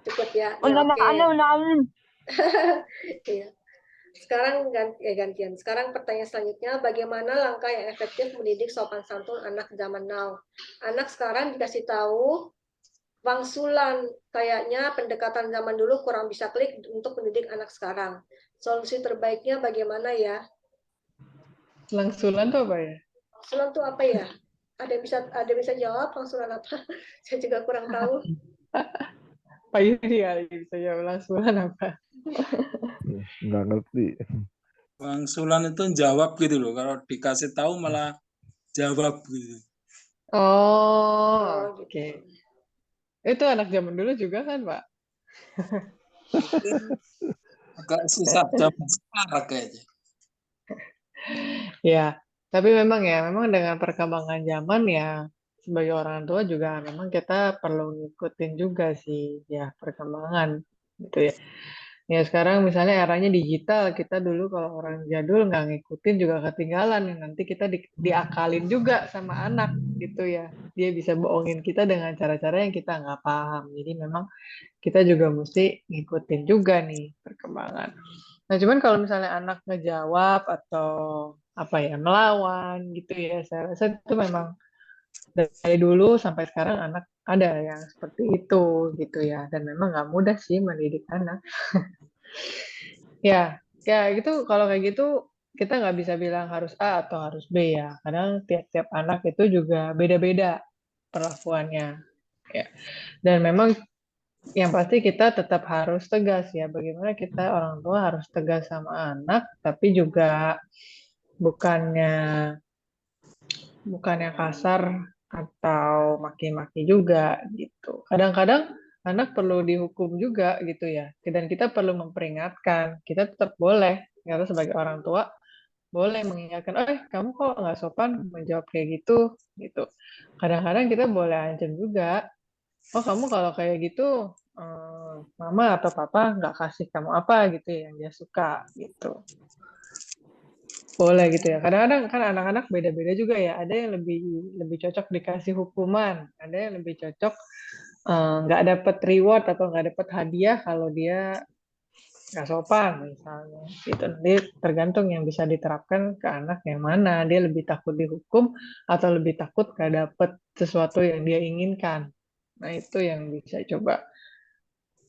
Speaker 1: Cukup ya. Ya,
Speaker 5: Udah
Speaker 1: oke.
Speaker 5: udah habis.
Speaker 1: Iya. Sekarang gantian. Sekarang pertanyaan selanjutnya, bagaimana langkah yang efektif mendidik sopan santun anak zaman now? Anak sekarang dikasih tahu Wangsulan, kayaknya pendekatan zaman dulu kurang bisa klik untuk mendidik anak sekarang. Solusi terbaiknya bagaimana ya?
Speaker 4: Langsulan tuh apa ya?
Speaker 1: Wangsulan tuh apa ya? Ada bisa jawab Wangsulan apa? Saya juga kurang tahu.
Speaker 4: Pak Yudi kali bisa jawab langsulan apa?
Speaker 2: Nggak ngerti.
Speaker 7: Bang Sulan itu jawab gitu loh. Kalau dikasih tahu malah jawab gitu.
Speaker 4: Oh,
Speaker 1: Oh,
Speaker 4: oke.
Speaker 1: gitu.
Speaker 4: Itu anak zaman dulu juga kan, Pak?
Speaker 7: Mungkin agak susah zaman sekarang kayaknya.
Speaker 4: Ya, tapi memang dengan perkembangan zaman ya, sebagai orang tua juga memang kita perlu ngikutin juga sih, ya perkembangan gitu ya. Ya sekarang misalnya eranya digital, kita dulu kalau orang jadul nggak ngikutin juga ketinggalan, nanti kita diakalin juga sama anak gitu ya. Dia bisa bohongin kita dengan cara-cara yang kita nggak paham. Jadi memang kita juga mesti ngikutin juga nih perkembangan. Nah, cuman kalau misalnya anak ngejawab atau apa ya melawan gitu ya, saya rasa itu memang dari dulu sampai sekarang anak ada yang seperti itu gitu ya, dan memang nggak mudah sih mendidik anak. Ya, ya gitu. Kalau kayak gitu kita nggak bisa bilang harus A atau harus B ya. Kadang tiap-tiap anak itu juga beda-beda perlakuannya. Ya. Dan memang yang pasti kita tetap harus tegas ya. Bagaimana kita orang tua harus tegas sama anak, tapi juga bukannya bukannya kasar atau maki-maki juga gitu. Kadang-kadang anak perlu dihukum juga gitu ya. Dan kita perlu memperingatkan. Kita tetap boleh, kita sebagai orang tua boleh mengingatkan, kamu kok nggak sopan menjawab kayak gitu gitu. Kadang-kadang kita boleh ancam juga, oh kamu kalau kayak gitu mama atau papa nggak kasih kamu apa gitu ya, yang dia suka gitu. Boleh gitu ya. Kadang-kadang kan anak-anak beda-beda juga ya. Ada yang lebih lebih cocok dikasih hukuman, ada yang lebih cocok nggak dapat reward atau nggak dapat hadiah kalau dia nggak sopan misalnya. Gitu. Nanti tergantung yang bisa diterapkan ke anak yang mana. Dia lebih takut dihukum atau lebih takut nggak dapat sesuatu yang dia inginkan. Nah itu yang bisa coba.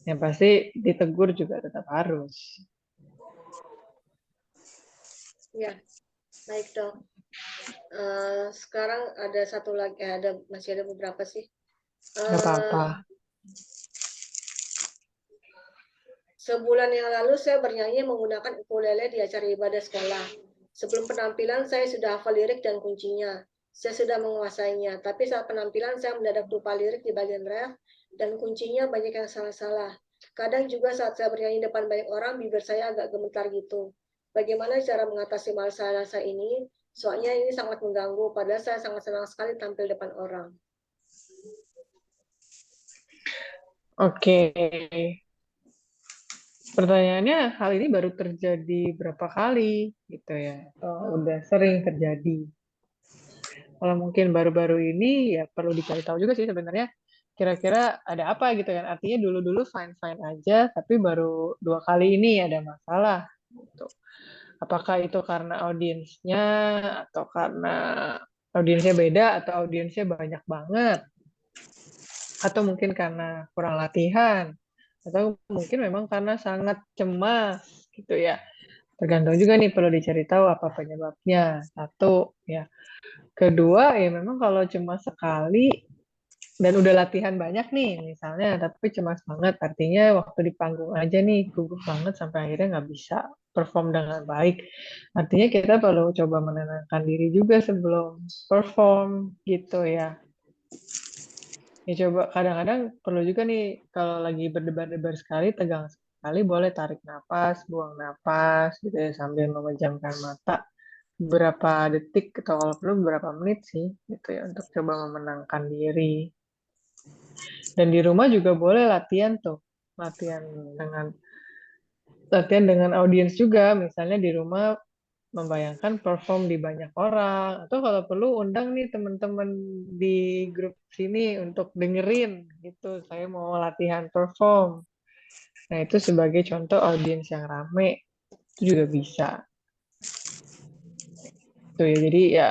Speaker 4: Yang pasti ditegur juga tetap harus.
Speaker 1: Ya, baik dok. Sekarang ada satu lagi, masih ada beberapa sih.
Speaker 4: Nggak apa-apa.
Speaker 1: Sebulan yang lalu saya bernyanyi menggunakan ukulele di acara ibadah sekolah. Sebelum penampilan saya sudah hafal lirik dan kuncinya. Saya sudah menguasainya, tapi saat penampilan saya mendadak lupa lirik di bagian ref dan kuncinya banyak yang salah-salah. Kadang juga saat saya bernyanyi depan banyak orang, bibir saya agak gemetar gitu. Bagaimana cara mengatasi masalah saya ini? Soalnya ini sangat mengganggu, padahal saya sangat senang sekali tampil depan orang.
Speaker 4: Oke. Pertanyaannya, hal ini baru terjadi berapa kali gitu ya? Atau udah sering terjadi? Kalau mungkin baru-baru ini ya perlu dicari tahu juga sih sebenarnya kira-kira ada apa gitu kan. Artinya dulu-dulu fine-fine aja, tapi baru 2 kali ini ada masalah gitu. Apakah itu karena audiensnya atau karena audiensnya beda atau audiensnya banyak banget? Atau mungkin karena kurang latihan? Atau mungkin memang karena sangat cemas gitu ya. Tergantung juga nih perlu dicari tahu apa penyebabnya. Satu, ya. Kedua, ya memang kalau cuma sekali dan udah latihan banyak nih misalnya, tapi cemas banget, artinya waktu di panggung aja nih gugup banget sampai akhirnya nggak bisa perform dengan baik. Artinya kita perlu coba menenangkan diri juga sebelum perform gitu ya. Ya coba kadang-kadang perlu juga nih kalau lagi berdebar-debar sekali, tegang sekali, boleh tarik napas, buang napas gitu ya sambil memejamkan mata beberapa detik atau kalau perlu beberapa menit sih gitu ya untuk coba memenangkan diri. Dan di rumah juga boleh latihan tuh, latihan dengan audiens juga, misalnya di rumah membayangkan perform di banyak orang, atau kalau perlu undang nih teman-teman di grup sini untuk dengerin gitu, saya mau latihan perform. Nah itu sebagai contoh audiens yang rame, itu juga bisa. Tuh ya, jadi ya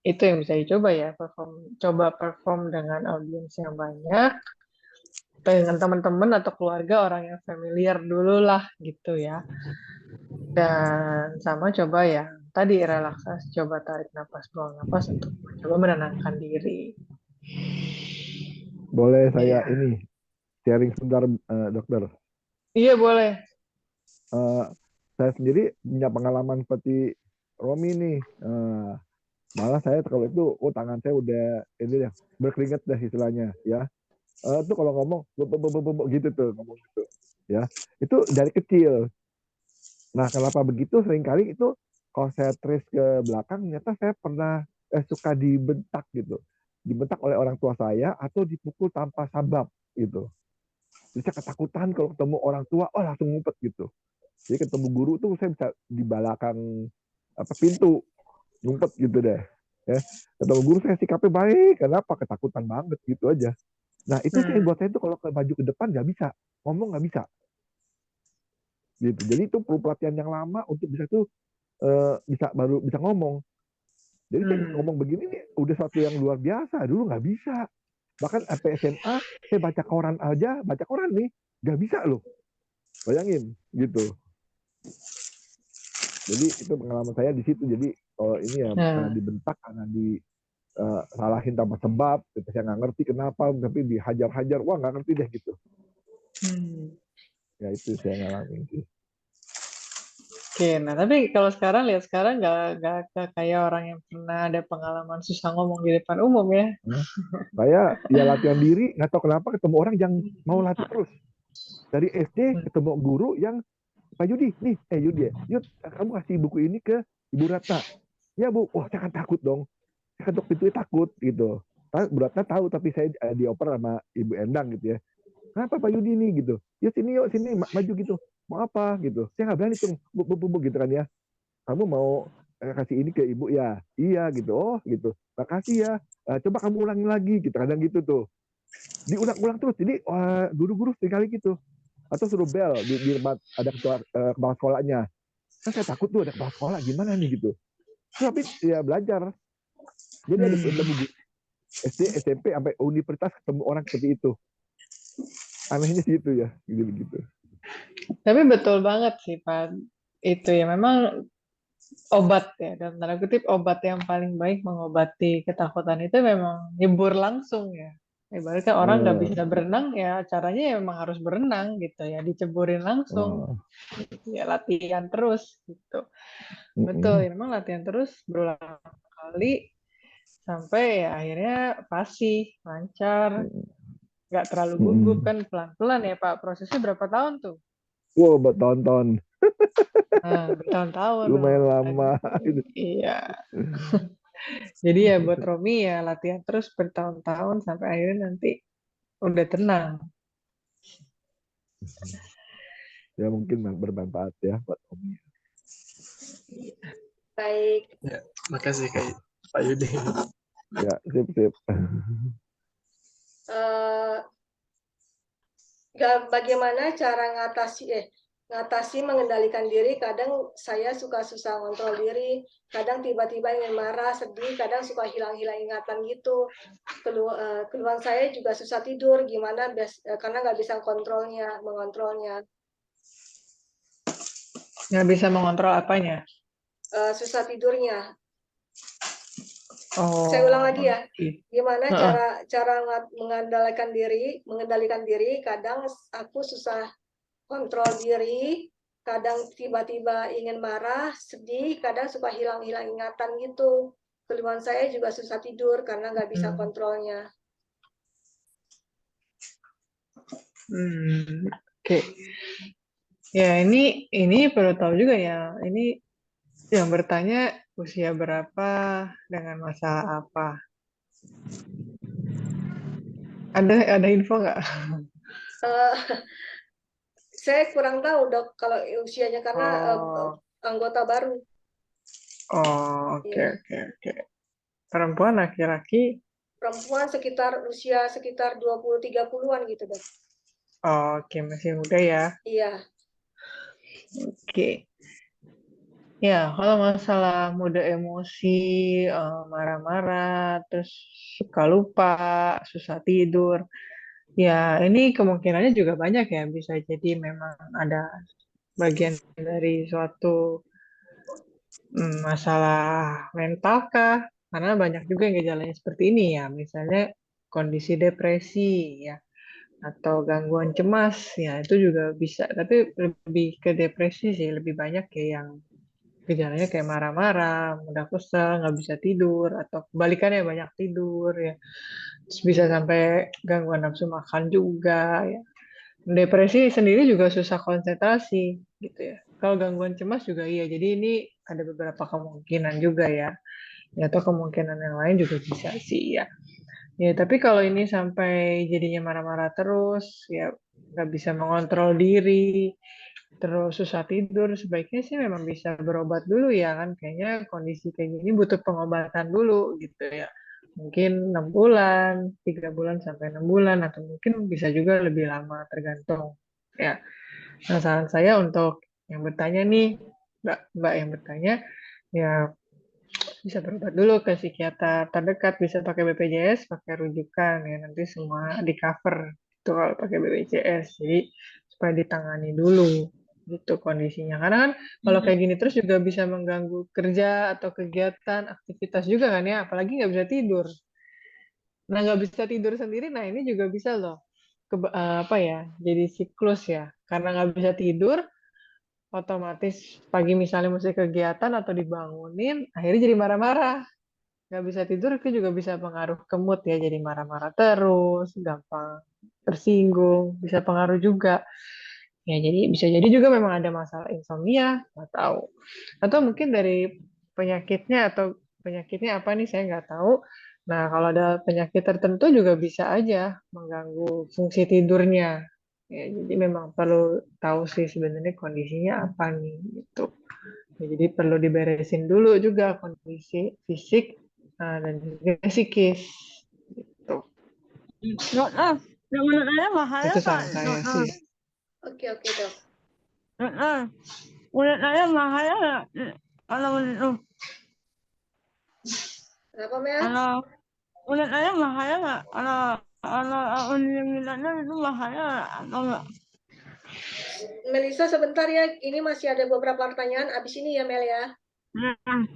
Speaker 4: itu yang bisa dicoba ya, coba perform dengan audiens yang banyak, dengan teman-teman atau keluarga orang yang familiar dulu lah gitu ya. Dan sama coba ya tadi relaksasi, coba tarik napas, buang napas untuk coba menenangkan diri.
Speaker 2: Boleh saya
Speaker 4: Iya.
Speaker 2: ini sharing sebentar, dokter.
Speaker 4: Iya boleh.
Speaker 2: Saya sendiri punya pengalaman seperti Romi nih. Malah saya kalau itu, tangan saya udah ini ya berkeringat dah istilahnya ya. Tuh kalau ngomong gitu tuh ngomong gitu ya. Itu dari kecil. Nah, kenapa begitu? Seringkali itu kalau saya trace ke belakang, ternyata saya pernah suka dibentak gitu. Dibentak oleh orang tua saya atau dipukul tanpa sabab gitu. Jadi saya ketakutan kalau ketemu orang tua, langsung ngumpet gitu. Jadi ketemu guru tuh saya bisa di belakang pintu ngumpet gitu deh. Ya, ketemu guru saya sikapnya baik, kenapa? Ketakutan banget gitu aja. Nah itu saya buat saya tuh kalau maju ke depan nggak bisa, ngomong nggak bisa. Gitu. Jadi itu perlu pelatihan yang lama untuk bisa tuh baru bisa ngomong. Jadi saya ngomong begini nih udah satu yang luar biasa. Dulu nggak bisa. Bahkan sampai SMA saya baca koran nih nggak bisa loh. Bayangin gitu. Jadi itu pengalaman saya di situ. Jadi ini ya karena dibentak, karena salahin tanpa sebab, saya nggak ngerti kenapa, tapi dihajar-hajar, wah nggak ngerti deh gitu. Ya itu saya ngalamin sih.
Speaker 4: Oke, nah tapi kalau lihat sekarang nggak kayak orang yang pernah ada pengalaman susah ngomong di depan umum ya.
Speaker 2: Saya ya latihan diri, nggak tahu kenapa ketemu orang yang mau latih terus. Dari SD ketemu guru yang, Pak Yudi, nih, Yudi, Yud, kamu kasih buku ini ke Ibu Ratna. Ya Bu, wah saya kan takut dong. Saya ketuk pintunya takut gitu. Bu Ratna tahu, tapi saya dioper sama Ibu Endang gitu ya. Kenapa Pak Yudi nih gitu? Yuk sini maju gitu. Mau apa gitu? Saya nggak berani tuh, bu gitu kan ya. Kamu mau kasih ini ke ibu ya? Iya gitu. Oh gitu. Makasih ya. Coba kamu ulangi lagi gitu. Kadang gitu tuh. Diulang-ulang terus. Jadi guru-guru sekali gitu. Atau suruh bel di tempat ada kepala sekolahnya. Kan saya takut tuh ada kepala sekolah gimana nih gitu. Tapi ya belajar. Jadi ada ketemu guru SD, SMP sampai universitas ketemu orang seperti itu. Anehnya sih itu ya, gitu.
Speaker 4: Tapi betul banget sih Pak. Itu ya memang obat ya, dalam tanda kutip obat yang paling baik mengobati ketakutan itu memang nyebur langsung ya. Ibaratnya orang nggak bisa berenang ya caranya ya memang harus berenang gitu ya, diceburin langsung. Ya latihan terus gitu. Betul, ya, memang latihan terus berulang kali sampai ya akhirnya fasih, lancar, nggak terlalu gugup kan pelan-pelan ya Pak. Prosesnya berapa tahun tuh?
Speaker 2: Wow, bertahun-tahun.
Speaker 4: Bertahun-tahun.
Speaker 2: Lumayan lama.
Speaker 4: Iya. Jadi ya buat Romi ya latihan terus bertahun-tahun sampai akhirnya nanti udah tenang.
Speaker 2: Ya mungkin bermanfaat ya buat Romi.
Speaker 1: Baik.
Speaker 3: Ya, makasih Pak Yudi.
Speaker 2: Ya, sip.
Speaker 1: Bagaimana cara ngatasi mengendalikan diri? Kadang saya suka susah ngontrol diri, kadang tiba-tiba ingin marah, sedih, kadang suka hilang-hilang ingatan gitu. Keluhan saya juga susah tidur, gimana? Karena nggak bisa mengontrolnya.
Speaker 4: Nggak bisa mengontrol apanya?
Speaker 1: Susah tidurnya.
Speaker 4: Oh,
Speaker 1: Saya ulang lagi ya.
Speaker 4: gitu.
Speaker 1: Gimana
Speaker 4: Heeh.
Speaker 1: cara mengendalikan diri, kadang aku susah kontrol diri, kadang tiba-tiba ingin marah, sedih, kadang suka hilang-hilang ingatan gitu. Keluhan saya juga susah tidur karena nggak bisa kontrolnya.
Speaker 4: Oke. Ya, ini perlu tahu juga ya. Ini yang bertanya usia berapa dengan masalah apa? Ada info nggak?
Speaker 1: Eh, saya kurang tahu dok kalau usianya karena
Speaker 4: Oh,
Speaker 1: anggota baru.
Speaker 4: oke,
Speaker 1: Iya.
Speaker 4: oke, oke. Perempuan, laki-laki?
Speaker 1: Perempuan usia sekitar 20-30-an gitu dok.
Speaker 4: Oke, masih muda ya.
Speaker 1: Iya.
Speaker 4: Oke. Ya, kalau masalah muda emosi, marah-marah, terus suka lupa, susah tidur, ya ini kemungkinannya juga banyak ya. Bisa jadi memang ada bagian dari suatu masalah mental kah? Karena banyak juga yang gejalanya seperti ini ya. Misalnya kondisi depresi ya, atau gangguan cemas ya itu juga bisa. Tapi lebih ke depresi sih, lebih banyak kayak yang gejalanya kayak marah-marah, mudah kesel, nggak bisa tidur, atau kebalikannya banyak tidur ya. Terus bisa sampai gangguan nafsu makan juga ya. Depresi sendiri juga susah konsentrasi gitu ya. Kalau gangguan cemas juga iya. Jadi ini ada beberapa kemungkinan juga ya. Ya atau kemungkinan yang lain juga bisa sih ya. Ya tapi kalau ini sampai jadinya marah-marah terus, ya nggak bisa mengontrol diri, terus susah tidur, sebaiknya sih memang bisa berobat dulu ya kan. Kayaknya kondisi kayak gini butuh pengobatan dulu gitu ya. Mungkin 6 bulan, 3 bulan sampai 6 bulan, atau mungkin bisa juga lebih lama tergantung. Ya, nah saran saya untuk yang bertanya nih, Mbak yang bertanya, ya bisa berobat dulu ke psikiater terdekat, bisa pakai BPJS, pakai rujukan ya nanti semua di cover itu kalau pakai BPJS. Jadi supaya ditangani dulu gitu kondisinya. Karena kan kalau kayak gini terus juga bisa mengganggu kerja atau kegiatan, aktivitas juga kan ya, apalagi nggak bisa tidur. Nah nggak bisa tidur sendiri, nah ini juga bisa loh apa ya, jadi siklus ya. Karena nggak bisa tidur, otomatis pagi misalnya mesti kegiatan atau dibangunin, akhirnya jadi marah-marah. Nggak bisa tidur itu juga bisa pengaruh ke mood ya, jadi marah-marah terus, gampang tersinggung, bisa pengaruh juga. Ya, jadi bisa jadi juga memang ada masalah insomnia, nggak tahu. Atau mungkin dari penyakitnya atau penyakitnya apa nih saya nggak tahu. Nah, kalau ada penyakit tertentu juga bisa aja mengganggu fungsi tidurnya. Ya, jadi memang perlu tahu sih sebenarnya kondisinya apa nih gitu. Ya, jadi perlu diberesin dulu juga kondisi fisik dan juga psikis gitu.
Speaker 5: Dokter, menurut saya bahaya
Speaker 4: Itu
Speaker 5: Kak,
Speaker 4: saran saya
Speaker 5: dokter.
Speaker 4: sih.
Speaker 1: Oke dok.
Speaker 5: Dokter, menurut saya bahaya nggak kalau itu?
Speaker 1: Kenapa Mel?
Speaker 5: Kalau menurut saya bahaya nggak kalau unlimitednya itu bahaya atau nggak?
Speaker 1: Melisa sebentar ya, ini masih ada beberapa pertanyaan. Abis ini ya Mel ya.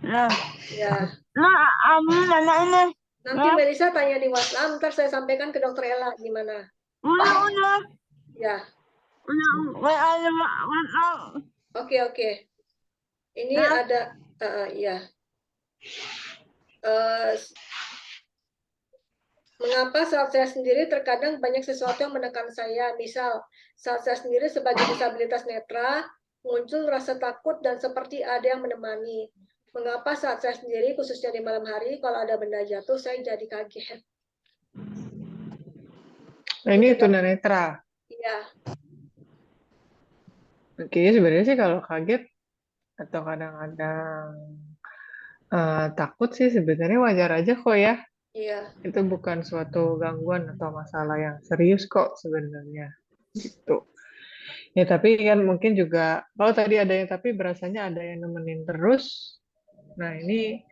Speaker 5: Ya.
Speaker 1: Ya.
Speaker 5: Nah, nanya ini.
Speaker 1: Nanti
Speaker 5: Ya.
Speaker 1: Melisa tanya di WhatsApp, ntar saya sampaikan ke dokter Ella gimana.
Speaker 5: Udah.
Speaker 1: Ya.
Speaker 5: Udah, WA aja WhatsApp.
Speaker 1: Oke. Ini
Speaker 5: Ya.
Speaker 1: ada, ya. Mengapa saat saya sendiri terkadang banyak sesuatu yang menekan saya. Misal, saat saya sendiri sebagai disabilitas netra, muncul rasa takut dan seperti ada yang menemani. Mengapa saat saya sendiri, khususnya di malam hari, kalau ada benda jatuh, saya jadi kaget.
Speaker 4: Nah, ini tunanetra.
Speaker 1: Iya.
Speaker 4: Oke, sebenarnya sih kalau kaget atau kadang-kadang takut sih sebenarnya wajar aja kok ya.
Speaker 1: Iya.
Speaker 4: Itu bukan suatu gangguan atau masalah yang serius kok sebenarnya. Gitu. Ya tapi kan mungkin juga, kalau tadi ada yang tapi berasanya ada yang nemenin terus. Nah ini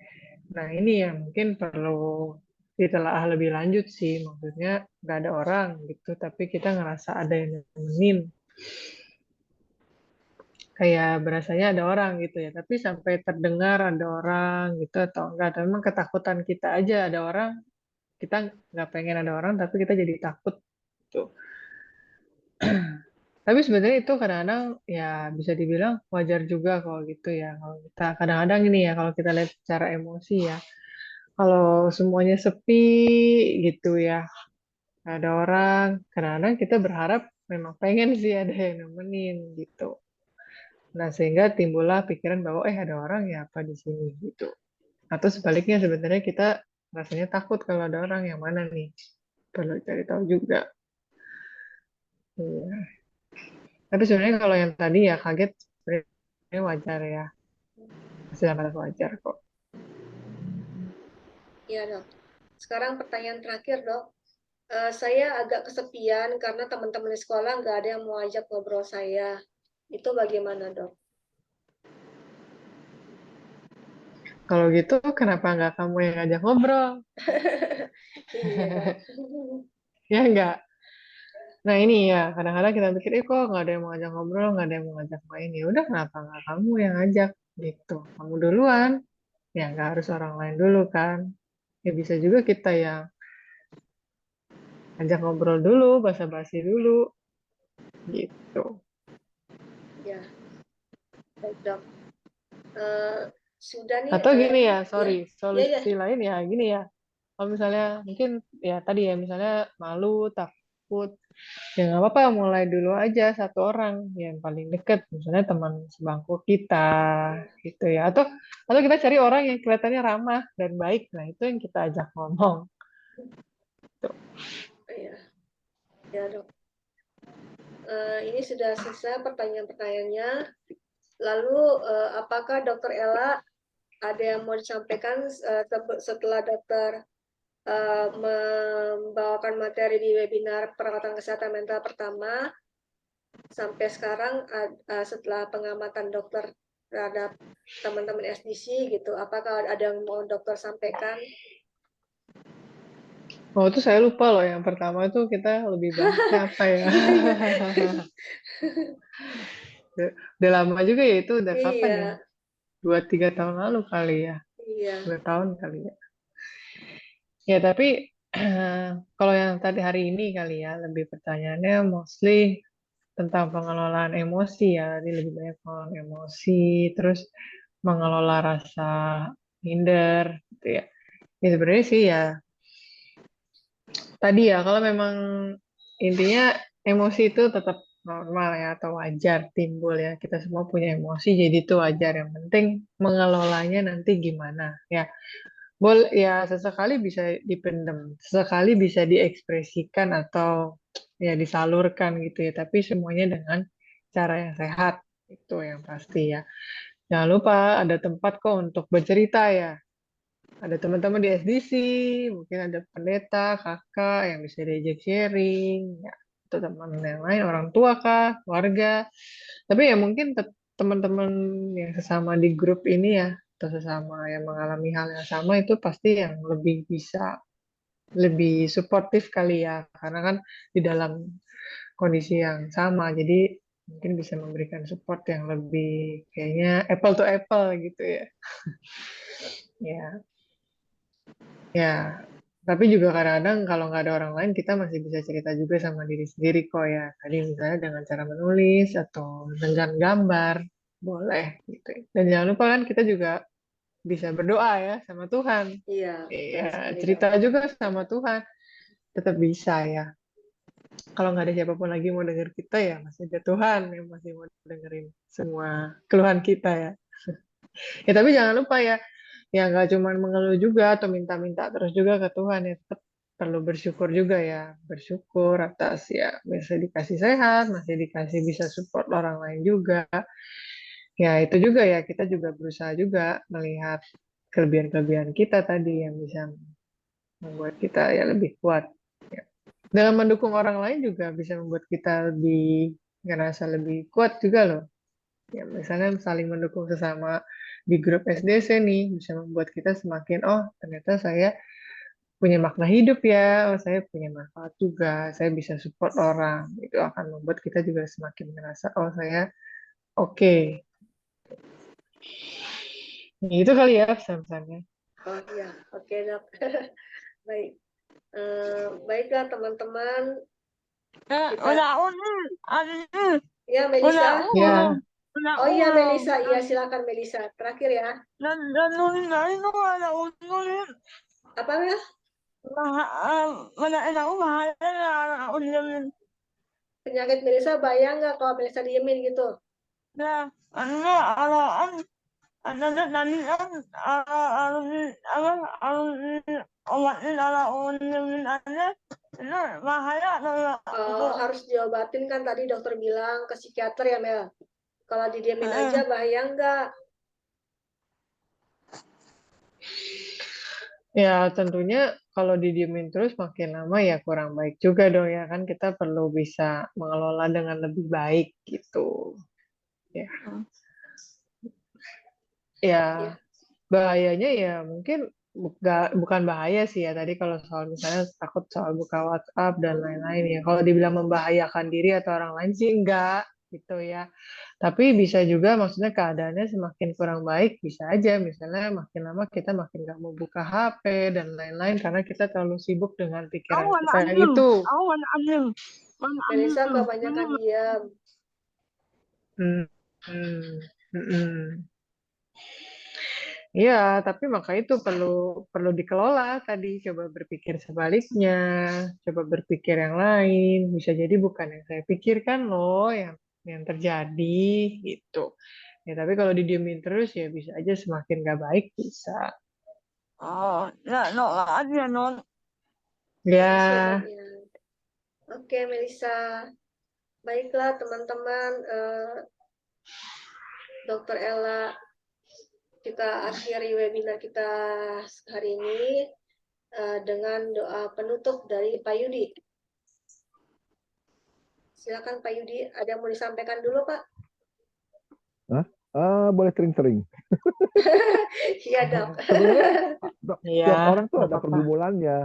Speaker 4: yang mungkin perlu ditelaah lebih lanjut sih. Maksudnya nggak ada orang gitu, tapi kita ngerasa ada yang nemenin. kayak berasanya ada orang gitu ya, tapi sampai terdengar ada orang gitu atau enggak, atau memang ketakutan kita aja ada orang, kita nggak pengen ada orang, tapi kita jadi takut gitu. Tapi sebenarnya itu kadang-kadang ya bisa dibilang wajar juga kalau gitu ya. Kalau kita kadang-kadang ini ya, kalau kita lihat secara emosi ya, kalau semuanya sepi gitu ya, nggak ada orang, kadang-kadang kita berharap memang pengen sih ada yang nemenin gitu. Nah, sehingga timbullah pikiran bahwa ada orang ya apa di sini gitu. Atau sebaliknya sebenarnya kita rasanya takut kalau ada orang yang mana nih. Perlu cari tahu juga. Iya. Tapi sebenarnya kalau yang tadi ya kaget sebenarnya wajar ya. Masih sangat wajar kok.
Speaker 1: Iya, Dok. Sekarang pertanyaan terakhir, Dok. Saya agak kesepian karena teman-teman di sekolah nggak ada yang mau ajak ngobrol saya. Itu bagaimana, Dok?
Speaker 4: Kalau gitu kenapa nggak kamu yang ngajak ngobrol?
Speaker 1: Iya, Dok.
Speaker 4: Ya enggak? Nah ini ya, kadang-kadang kita pikir, kok nggak ada yang mau ngajak ngobrol, nggak ada yang mau ngajak main. Ya udah, kenapa nggak kamu yang ngajak gitu? Kamu duluan. Ya nggak harus orang lain dulu kan. Ya bisa juga kita yang ajak ngobrol dulu, basa-basi dulu, gitu.
Speaker 1: Ya, baik, Dok. Sudah nih,
Speaker 4: Atau gini ya,
Speaker 1: ya,
Speaker 4: sorry,
Speaker 1: ya, ya.
Speaker 4: solusi lain ya gini ya. Kalau misalnya mungkin ya tadi ya, misalnya malu, takut, ya nggak apa-apa, mulai dulu aja satu orang yang paling deket, misalnya teman sebangku kita, gitu ya. Atau kita cari orang yang kelihatannya ramah dan baik, nah itu yang kita ajak ngomong. Tuh.
Speaker 1: Ya, ya, Dok. Ini sudah selesai pertanyaan-pertanyaannya. Lalu, apakah Dokter Ella ada yang mau disampaikan setelah dokter membawakan materi di webinar perawatan kesehatan mental pertama sampai sekarang, setelah pengamatan dokter terhadap teman-teman SDC gitu, apakah ada yang mau dokter sampaikan?
Speaker 4: Oh, itu saya lupa loh, yang pertama itu kita lebih bahasnya apa ya?
Speaker 1: Iya, iya.
Speaker 4: Udah lama juga ya, itu udah kapan ya?
Speaker 1: Iya,
Speaker 4: 2-3 tahun lalu kali ya?
Speaker 1: iya.
Speaker 4: 2 tahun kali ya? Ya, tapi kalau yang tadi hari ini kali ya, lebih pertanyaannya mostly tentang pengelolaan emosi ya. Jadi lebih banyak pengelolaan emosi, terus mengelola rasa minder gitu ya. Ya sebenarnya sih ya, tadi ya, kalau memang intinya emosi itu tetap normal ya, atau wajar timbul ya. Kita semua punya emosi, jadi itu wajar. Yang penting mengelolanya nanti gimana ya. Boleh ya, sesekali bisa dipendem, sesekali bisa diekspresikan atau ya disalurkan gitu ya. Tapi semuanya dengan cara yang sehat, itu yang pasti ya. Jangan lupa ada tempat kok untuk bercerita ya. Ada teman-teman di SDC, mungkin ada pendeta, kakak yang bisa diajak sharing, ya. Atau teman yang lain, orang tua kah, keluarga. Tapi ya mungkin teman-teman yang sesama di grup ini ya, atau sesama yang mengalami hal yang sama, itu pasti yang lebih bisa, lebih suportif kali ya. Karena kan di dalam kondisi yang sama, jadi mungkin bisa memberikan support yang lebih kayaknya apple to apple gitu ya. Ya, ya, tapi juga kadang-kadang kalau nggak ada orang lain, kita masih bisa cerita juga sama diri sendiri kok ya. Tadi misalnya dengan cara menulis atau dengan gambar, boleh gitu ya. Dan jangan lupa kan kita juga bisa berdoa ya sama Tuhan.
Speaker 1: Iya,
Speaker 4: Iya,
Speaker 1: betul sekali, Dok.
Speaker 4: cerita juga sama Tuhan. Tetap bisa ya. Kalau nggak ada siapapun lagi mau denger kita, ya masih ada Tuhan yang masih mau dengerin semua keluhan kita ya. Ya tapi jangan lupa ya, ya nggak cuma mengeluh juga atau minta-minta terus juga ke Tuhan ya, tetap perlu bersyukur juga ya, bersyukur atas ya bisa dikasih sehat, masih dikasih bisa support orang lain juga. Ya itu juga ya, kita juga berusaha juga melihat kelebihan-kelebihan kita tadi yang bisa membuat kita ya lebih kuat. Ya. Dalam mendukung orang lain juga bisa membuat kita lebih ngerasa lebih kuat juga loh. Ya, misalnya saling mendukung sesama di grup SDC nih bisa membuat kita semakin, oh ternyata saya punya makna hidup ya, oh saya punya manfaat juga, saya bisa support orang. Itu akan membuat kita juga semakin merasa, oh saya Oke. Itu kali ya pesan-pesannya.
Speaker 1: Oh iya, oke dok. Baik. Baiklah teman-teman.
Speaker 5: Udah udah
Speaker 1: Ya
Speaker 5: udah
Speaker 1: Melisa.
Speaker 4: Ya.
Speaker 5: udah
Speaker 1: Oh iya Melisa, iya silakan Melisa. Terakhir ya.
Speaker 5: dan nulis itu ada nulis
Speaker 1: Apa ya?
Speaker 5: mana tahu bahaya udah
Speaker 1: Penyakit Melisa bayang nggak kalau Melisa diemin gitu?
Speaker 5: ya ada nanti obatin ada ada itu bahaya
Speaker 1: Harus diobatin kan tadi dokter bilang ke psikiater ya Mel. Kalau didiemin aja bahaya nggak?
Speaker 4: Ya, tentunya kalau didiemin terus makin lama ya kurang baik juga dong ya kan kita perlu bisa mengelola dengan lebih baik gitu. Ya. Ya, bahayanya ya mungkin bukan bahaya sih ya tadi kalau soal misalnya takut soal buka WhatsApp dan lain-lain ya. Kalau dibilang membahayakan diri atau orang lain sih enggak gitu ya. Tapi bisa juga maksudnya keadaannya semakin kurang baik bisa aja misalnya makin lama kita makin nggak mau buka HP dan lain-lain karena kita terlalu sibuk dengan pikiran kita yang itu.
Speaker 1: Melisa kebanyakan diam.
Speaker 4: Hmm, hmm, hmm. Iya, tapi maka itu perlu dikelola tadi. Coba berpikir sebaliknya, coba berpikir yang lain. Bisa jadi bukan yang saya pikirkan loh yang terjadi gitu. Ya, tapi kalau didiemin terus ya bisa aja semakin gak baik bisa.
Speaker 5: no aja non
Speaker 4: Ya,
Speaker 1: Oke Melisa. Baiklah teman-teman. Dokter Ella, kita akhiri webinar kita hari ini dengan doa penutup dari Pak Yudi. Silakan Pak Yudi, ada yang mau disampaikan dulu Pak?
Speaker 2: Boleh sering-sering.
Speaker 1: Iya dok.
Speaker 2: Sebenarnya tiap
Speaker 4: ya,
Speaker 2: orang tuh
Speaker 4: nggak
Speaker 2: ada
Speaker 4: apa-apa.
Speaker 2: pergumulannya.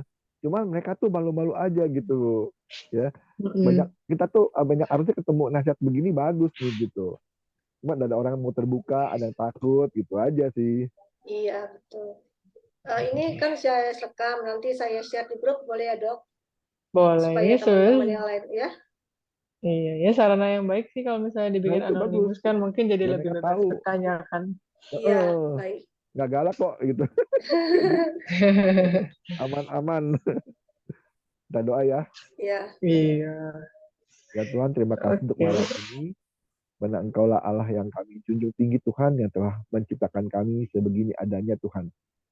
Speaker 2: Cuman mereka tuh malu-malu aja gitu. Ya, banyak kita tuh banyak harusnya ketemu nasihat begini bagus nih gitu. Cuma ada orang yang mau terbuka, ada yang takut gitu aja sih.
Speaker 1: Iya betul. Ini kan saya sekam, nanti saya share di grup boleh ya dok?
Speaker 4: Boleh.
Speaker 1: Supaya
Speaker 4: Ini
Speaker 1: teman-teman yang lain ya.
Speaker 4: iya, ya sarana yang baik sih kalau misalnya dibikin
Speaker 2: itu bagus.
Speaker 4: anonimus kan mungkin jadi
Speaker 2: Biar
Speaker 4: lebih
Speaker 2: mereka
Speaker 4: bebas
Speaker 2: tahu.
Speaker 4: bertanya kan.
Speaker 1: Iya, baik.
Speaker 2: Nggak galak kok gitu. Aman-aman. Kita doa ya.
Speaker 1: Iya.
Speaker 4: Iya.
Speaker 2: Ya Tuhan, terima kasih untuk malam ini. Karena Engkaulah Allah yang kami junjung tinggi Tuhan yang telah menciptakan kami sebegini adanya Tuhan.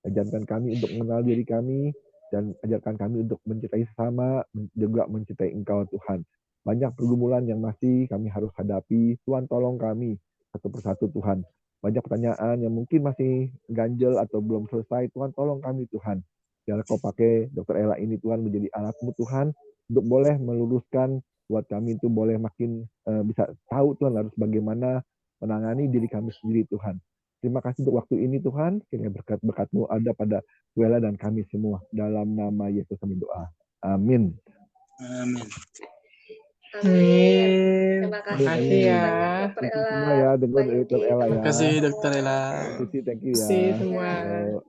Speaker 2: Ajarkan kami untuk mengenal diri kami dan ajarkan kami untuk mencintai sesama, juga mencintai Engkau Tuhan. Banyak pergumulan yang masih kami harus hadapi. Tuhan tolong kami satu persatu Tuhan. Banyak pertanyaan yang mungkin masih ganjel atau belum selesai. Tuhan tolong kami Tuhan. Biar Kau pakai Dr. Ella ini Tuhan menjadi alatmu Tuhan untuk boleh meluruskan buat kami itu boleh makin bisa tahu Tuhan harus bagaimana menangani diri kami sendiri Tuhan. Terima kasih untuk waktu ini Tuhan. Kiranya berkat-berkat-Mu ada pada Wela dan kami semua. Dalam nama Yesus kami doa. Amin.
Speaker 7: Amin.
Speaker 1: Amin. Terima kasih
Speaker 4: ya.
Speaker 1: Dokter
Speaker 2: Terima kasih
Speaker 1: Ella.
Speaker 2: semua ya, Dokter Ella ya.
Speaker 3: Terima kasih Dokter Ella.
Speaker 2: Thank you ya.
Speaker 4: Terima kasih semua.
Speaker 2: Yo.